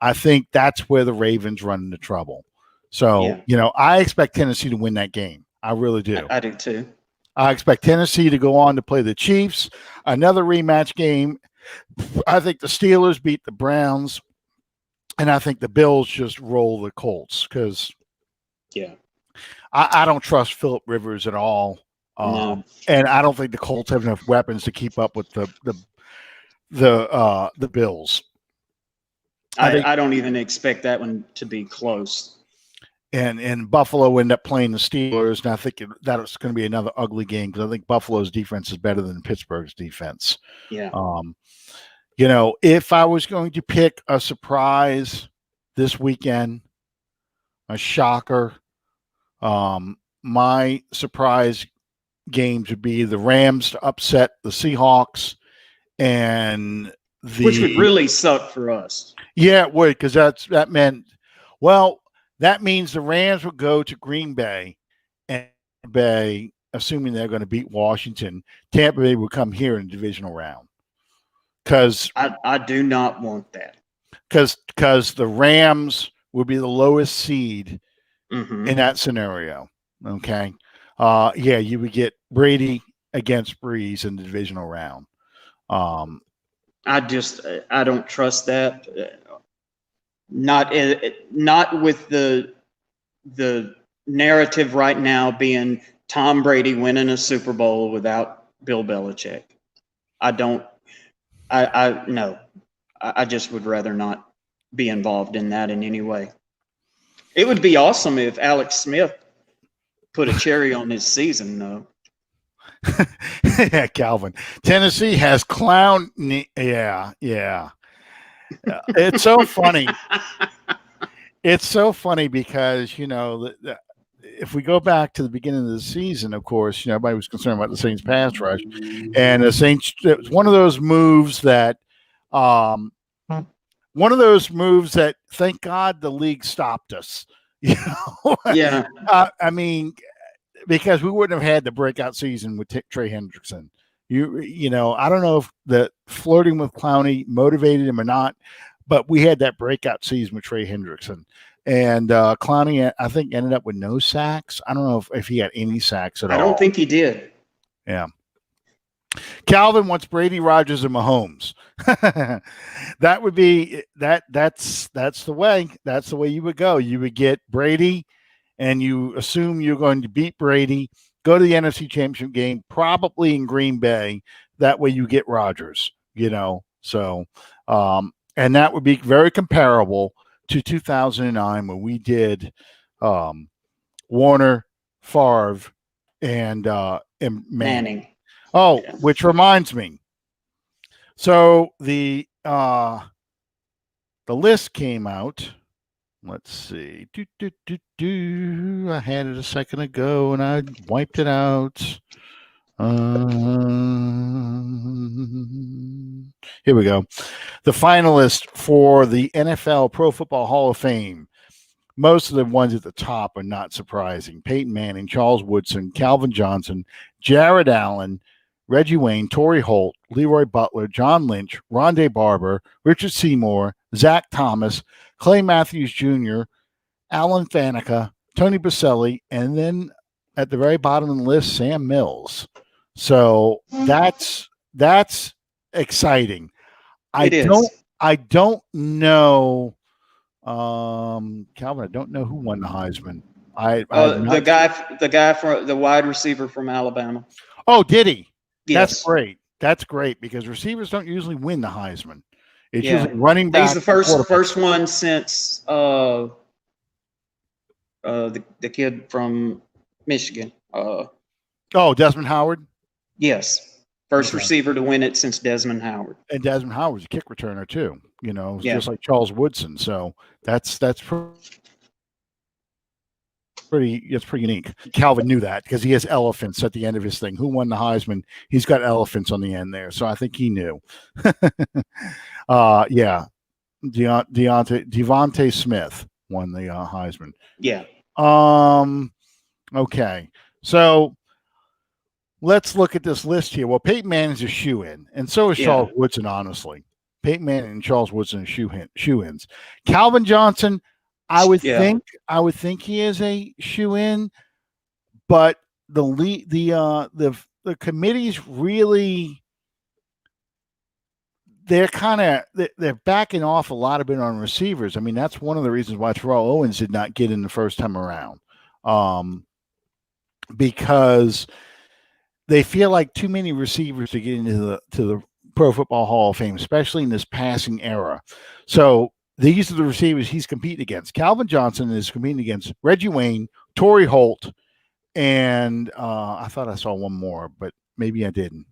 I think that's where the Ravens run into trouble. So, I expect Tennessee to win that game. I really do. I do too. I expect Tennessee to go on to play the Chiefs. Another rematch game. I think the Steelers beat the Browns, and I think the Bills just roll the Colts because I don't trust Phillip Rivers at all. No. And I don't think the Colts have enough weapons to keep up with the Bills. I don't even expect that one to be close. And Buffalo end up playing the Steelers, and I think that's going to be another ugly game because I think Buffalo's defense is better than Pittsburgh's defense. Yeah. If I was going to pick a surprise this weekend, a shocker, my surprise games would be the Rams to upset the Seahawks, and which would really suck for us. Yeah, it would, because that means the Rams would go to Green Bay, and Bay, assuming they're going to beat Washington, Tampa Bay would come here in the divisional round. Because I do not want that. Because the Rams would be the lowest seed in that scenario. Okay. Yeah, you would get Brady against Breeze in the divisional round. I don't trust that. Not with the narrative right now being Tom Brady winning a Super Bowl without Bill Belichick. No. I just would rather not be involved in that in any way. It would be awesome if Alex Smith put a cherry on his season, though. Yeah, Calvin. Tennessee has clown. Yeah. It's so funny. It's so funny because, if we go back to the beginning of the season, of course, everybody was concerned about the Saints pass rush. And the Saints, it was one of those moves that, thank God the league stopped us. Yeah. I mean, because we wouldn't have had the breakout season with Trey Hendrickson. I don't know if the flirting with Clowney motivated him or not, but we had that breakout season with Trey Hendrickson. And Clowney, I think, ended up with no sacks. I don't know if he had any sacks at all. I don't think he did. Yeah. Calvin wants Brady, Rodgers, and Mahomes. That would be that's the way. That's the way you would go. You would get Brady, and you assume you're going to beat Brady, go to the NFC Championship game, probably in Green Bay. That way you get Rodgers, So, and that would be very comparable to 2009 when we did Warner, Favre, and Manning. Oh, yeah. Which reminds me. So the list came out. Let's see. I had it a second ago and I wiped it out. Here we go. The finalists for the NFL Pro Football Hall of Fame. Most of the ones at the top are not surprising. Peyton Manning, Charles Woodson, Calvin Johnson, Jared Allen, Reggie Wayne, Torrey Holt, Leroy Butler, John Lynch, Rondé Barber, Richard Seymour, Zach Thomas, Clay Matthews Jr., Alan Faneca, Tony Baselli, and then at the very bottom of the list, Sam Mills. So that's exciting. I don't know, Calvin. I don't know who won the Heisman. The guy for the wide receiver from Alabama. Oh, did he? Yes. That's great. That's great because receivers don't usually win the Heisman. It's usually running back. He's the first one since the kid from Michigan. Desmond Howard? Yes. First receiver to win it since Desmond Howard. And Desmond Howard's a kick returner too, just like Charles Woodson. So that's pretty unique. Calvin knew that because he has elephants at the end of his thing. Who won the Heisman? He's got elephants on the end there. So I think he knew. Yeah. Devontae Smith won the Heisman. Yeah. Okay. So let's look at this list here. Well, Peyton Manning's a shoe-in, and so is Charles Woodson, honestly. Peyton Manning and Charles Woodson are shoe-ins. Calvin Johnson, I would think he is a shoe-in, but the committee's really they're backing off a lot of it on receivers. I mean, that's one of the reasons why Terrell Owens did not get in the first time around, because they feel like too many receivers to get into the Pro Football Hall of Fame, especially in this passing era. So these are the receivers he's competing against. Calvin Johnson is competing against Reggie Wayne, Torrey Holt, and I thought I saw one more, but maybe I didn't.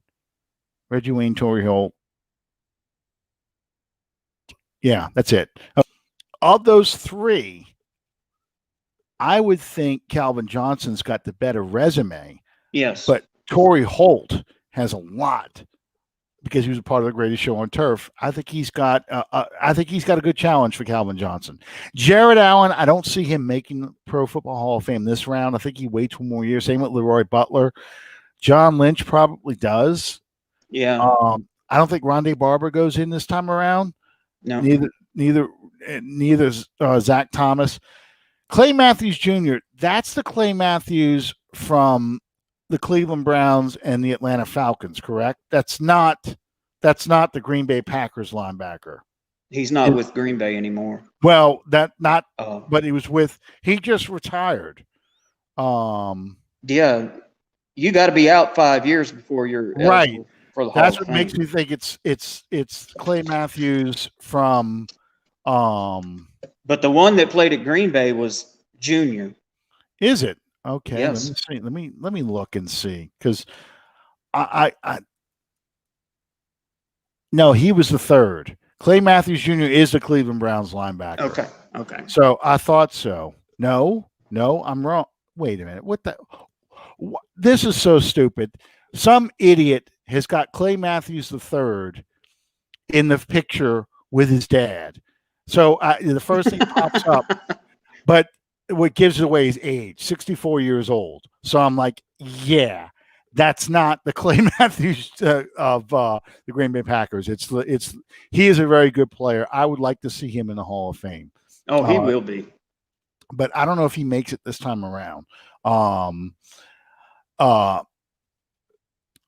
Reggie Wayne, Torrey Holt. Yeah, that's it. Of those three, I would think Calvin Johnson's got the better resume. Yes. But Torrey Holt has a lot because he was a part of the Greatest Show on Turf. I think he's got a good challenge for Calvin Johnson. Jared Allen, I don't see him making Pro Football Hall of Fame this round. I think he waits 1 more year. Same with Leroy Butler. John Lynch probably does. Yeah. I don't think Rondé Barber goes in this time around. No. Neither Zach Thomas. Clay Matthews Jr., that's the Clay Matthews from the Cleveland Browns and the Atlanta Falcons, correct? That's not the Green Bay Packers linebacker. He's not with Green Bay anymore. Well, but he just retired. Yeah, you got to be out 5 years before you're right for the Hall That's of what Fame. makes me think it's Clay Matthews from. But the one that played at Green Bay was Junior. Is it? Okay. Yes. Let me see. Let me look and see, because I no, he was the third. Clay Matthews Jr. is the Cleveland Browns linebacker. Okay. So I thought so. No, I'm wrong. Wait a minute. This is so stupid. Some idiot has got Clay Matthews III in the picture with his dad. So the first thing pops up, but what gives away his age, 64 years old. So I'm like, yeah, that's not the Clay Matthews of the Green Bay Packers. He is a very good player. I would like to see him in the Hall of Fame. Oh, he will be. But I don't know if he makes it this time around.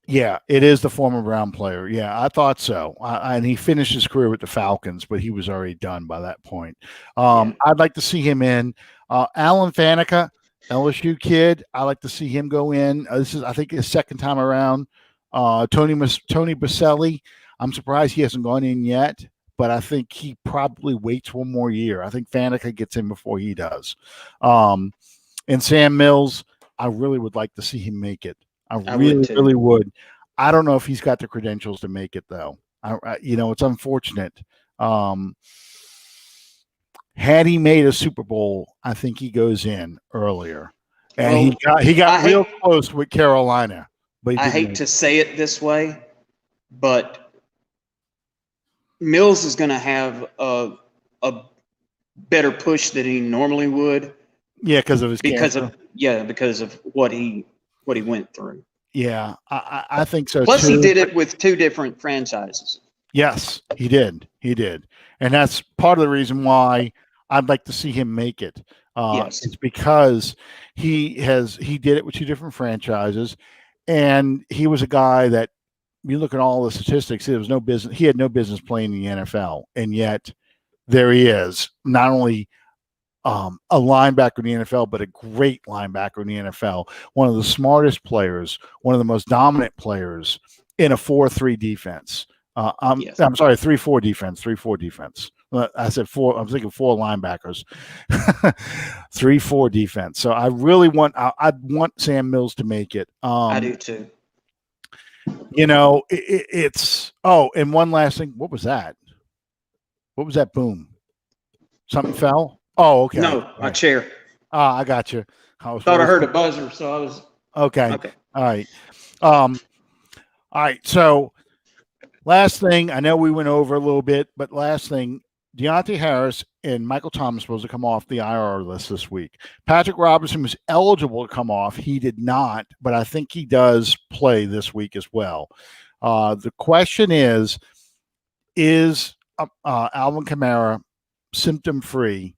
Yeah, it is the former Brown player. Yeah, I thought so. And he finished his career with the Falcons, but he was already done by that point. I'd like to see him in. Alan Faneca, LSU kid. I like to see him go in. This is, I think, his second time around. Tony Baselli. I'm surprised he hasn't gone in yet, but I think he probably waits 1 more year. I think Faneca gets in before he does. And Sam Mills, I really would like to see him make it. I really would. I don't know if he's got the credentials to make it, though. It's unfortunate. Had he made a Super Bowl, I think he goes in earlier. And he got real close with Carolina. But I hate to say it this way, but Mills is going to have a better push than he normally would. Yeah, because of what he went through. Yeah, I think so. Plus, too. He did it with 2 different franchises. Yes, he did. And that's part of the reason why I'd like to see him make it. Yes. It's because he did it with 2 different franchises, and he was a guy that, you look at all the statistics, he had no business playing in the NFL, and yet there he is, not only a linebacker in the NFL, but a great linebacker in the NFL, one of the smartest players, one of the most dominant players in a 4-3 defense. I'm sorry, 3-4 defense. 3-4 defense. I said 4. I'm thinking 4 linebackers. 3-4 defense. So I really I'd want Sam Mills to make it. I do too. It's. Oh, and one last thing. What was that? What was that boom? Something fell? Oh, okay. No, my chair. I got you. I heard a buzzer, so I was. Okay. All right. All right. So, last thing, I know we went over a little bit, but last thing, Deontay Harris and Michael Thomas supposed to come off the IR list this week. Patrick Robinson was eligible to come off. He did not, but I think he does play this week as well. The question is Alvin Kamara symptom-free?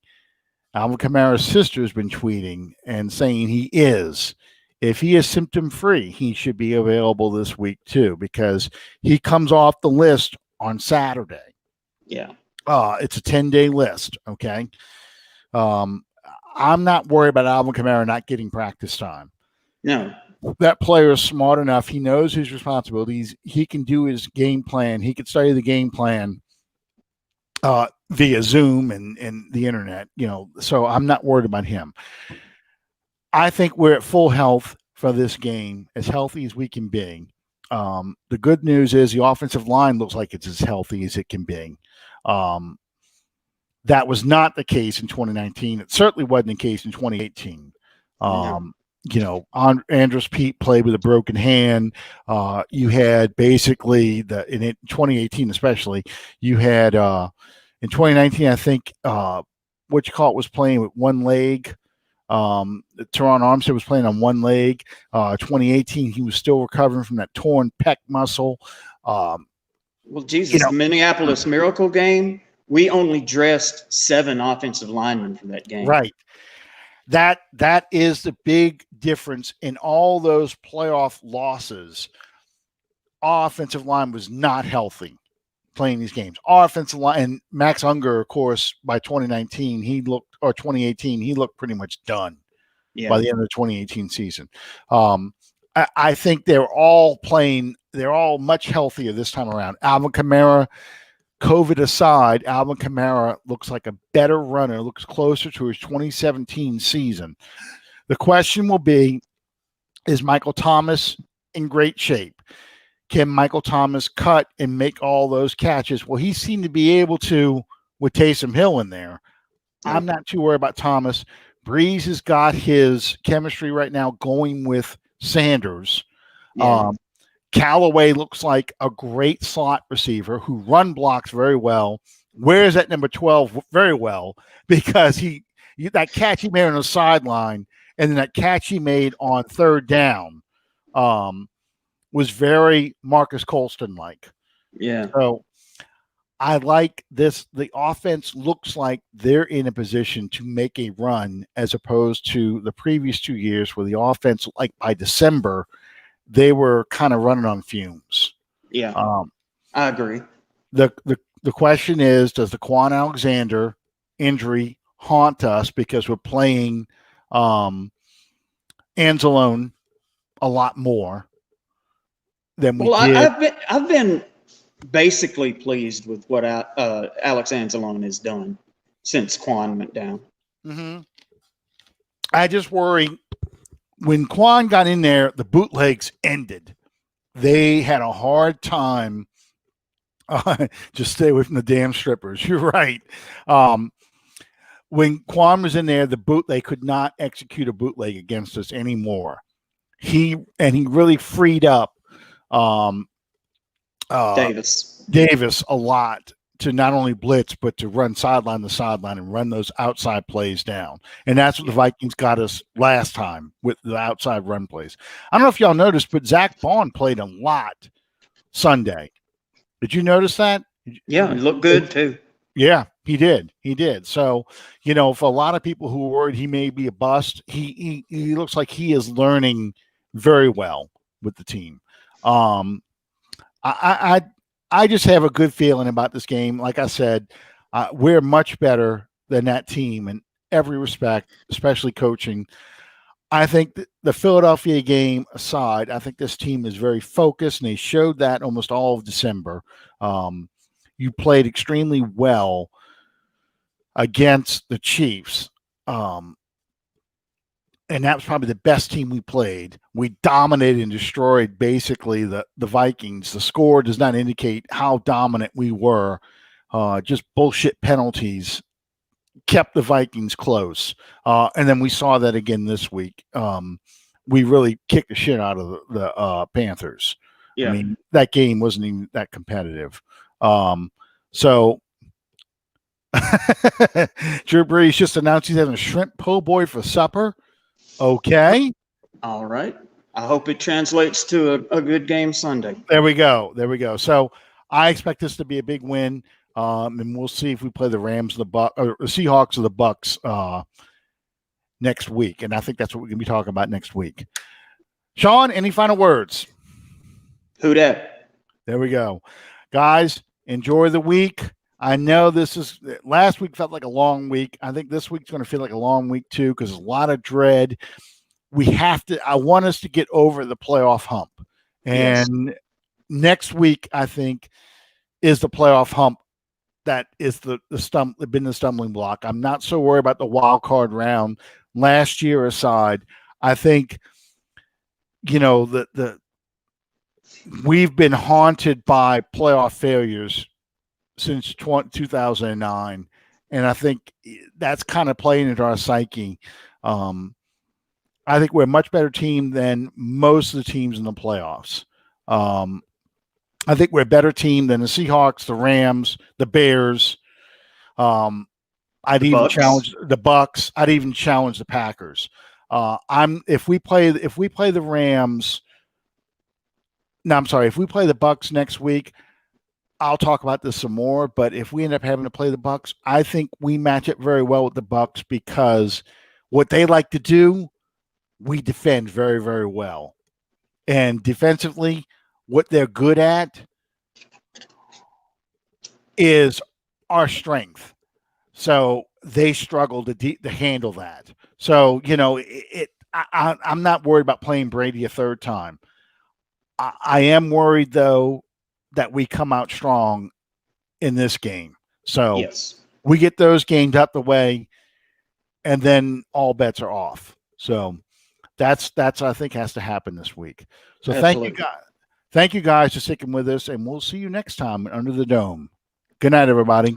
Alvin Kamara's sister has been tweeting and saying he is. If he is symptom-free, he should be available this week too, because he comes off the list on Saturday. Yeah. It's a 10-day list, okay? I'm not worried about Alvin Kamara not getting practice time. No. That player is smart enough. He knows his responsibilities. He can do his game plan. He can study the game plan via Zoom and the internet, so I'm not worried about him. I think we're at full health for this game, as healthy as we can be. The good news is the offensive line looks like it's as healthy as it can be. That was not the case in 2019. It certainly wasn't the case in 2018. Andres Pete played with a broken hand. You had basically in 2018, especially, you had in 2019, I think what you call it was playing with one leg. Teron Armstead was playing on one leg. 2018, he was still recovering from that torn pec muscle. Well, Jesus, the Minneapolis Miracle game, we only dressed 7 offensive linemen for that game. Right. That is the big difference in all those playoff losses. Our offensive line was not healthy playing these games. Our offensive line, and Max Unger, of course, by 2018, he looked pretty much done by the end of the 2018 season. I think they're all much healthier this time around. Alvin Kamara, COVID aside, Alvin Kamara looks like a better runner, looks closer to his 2017 season. The question will be, is Michael Thomas in great shape? Can Michael Thomas cut and make all those catches? Well, he seemed to be able to with Taysom Hill in there. Yeah. I'm not too worried about Thomas. Breeze has got his chemistry right now going with Sanders. Yeah. Callaway looks like a great slot receiver who run blocks very well. Wears that number 12 very well because that catch he made on the sideline and then that catch he made on third down was very Marcus Colston-like. Yeah. So I like this. The offense looks like they're in a position to make a run as opposed to the previous 2 years where the offense, like by December, they were kind of running on fumes. Yeah, I agree. The question is, does the Quan Alexander injury haunt us because we're playing Anzalone a lot more than we did? I've been basically pleased with what Alex Anzalone has done since Quan went down. Mm-hmm. I just worry when Quan got in there, the bootlegs ended. They had a hard time. Just stay away from the damn strippers. You're right. When Quan was in there, they could not execute a bootleg against us anymore. He really freed up Davis a lot to not only blitz but to run sideline to sideline and run those outside plays down. And that's what the Vikings got us last time with the outside run plays. I don't know if y'all noticed, but Zach Bond played a lot Sunday. Did you notice that? Yeah, he looked good too. Yeah, he did. He did. So, for a lot of people who are worried he may be a bust, he looks like he is learning very well with the team. I just have a good feeling about this game. Like I said, we're much better than that team in every respect, especially coaching. I think the Philadelphia game aside, I think this team is very focused, and they showed that almost all of December. You played extremely well against the Chiefs. And that was probably the best team we played. We dominated and destroyed basically the Vikings. The score does not indicate how dominant we were. Just bullshit penalties kept the Vikings close. And then we saw that again this week. We really kicked the shit out of the Panthers. Yeah. I mean, that game wasn't even that competitive. So Drew Brees just announced he's having a shrimp po' boy for supper. Okay. All right. I hope it translates to a good game Sunday. There we go. So I expect this to be a big win. And we'll see if we play the Rams, or the Seahawks, or the Bucks next week. And I think that's what we're going to be talking about next week. Sean, any final words? Who dat? There we go. Guys, enjoy the week. I know last week felt like a long week. I think this week's going to feel like a long week too, because there's a lot of dread. I want us to get over the playoff hump. And next week, I think, is the playoff hump. That is the stumbling block. I'm not so worried about the wild card round. Last year aside, I think, we've been haunted by playoff failures since 2009, and I think that's kind of playing into our psyche. I think we're a much better team than most of the teams in the playoffs. I think we're a better team than the Seahawks, the Rams, the Bears. I'd The even Bucks. challenge the Bucks. I'd even challenge the Packers. If we play the Rams. No, I'm sorry. If we play the Bucks next week, I'll talk about this some more. But if we end up having to play the Bucks, I think we match it very well with the Bucks because what they like to do, we defend very, very well. And defensively, what they're good at is our strength. So they struggle to handle that. So, I'm not worried about playing Brady a third time. I am worried, though, that we come out strong in this game. So Yes. we get those games out the way, and then all bets are off. So that's I think has to happen this week. So Absolutely. thank you guys for sticking with us, and we'll see you next time under the dome. Good night, everybody.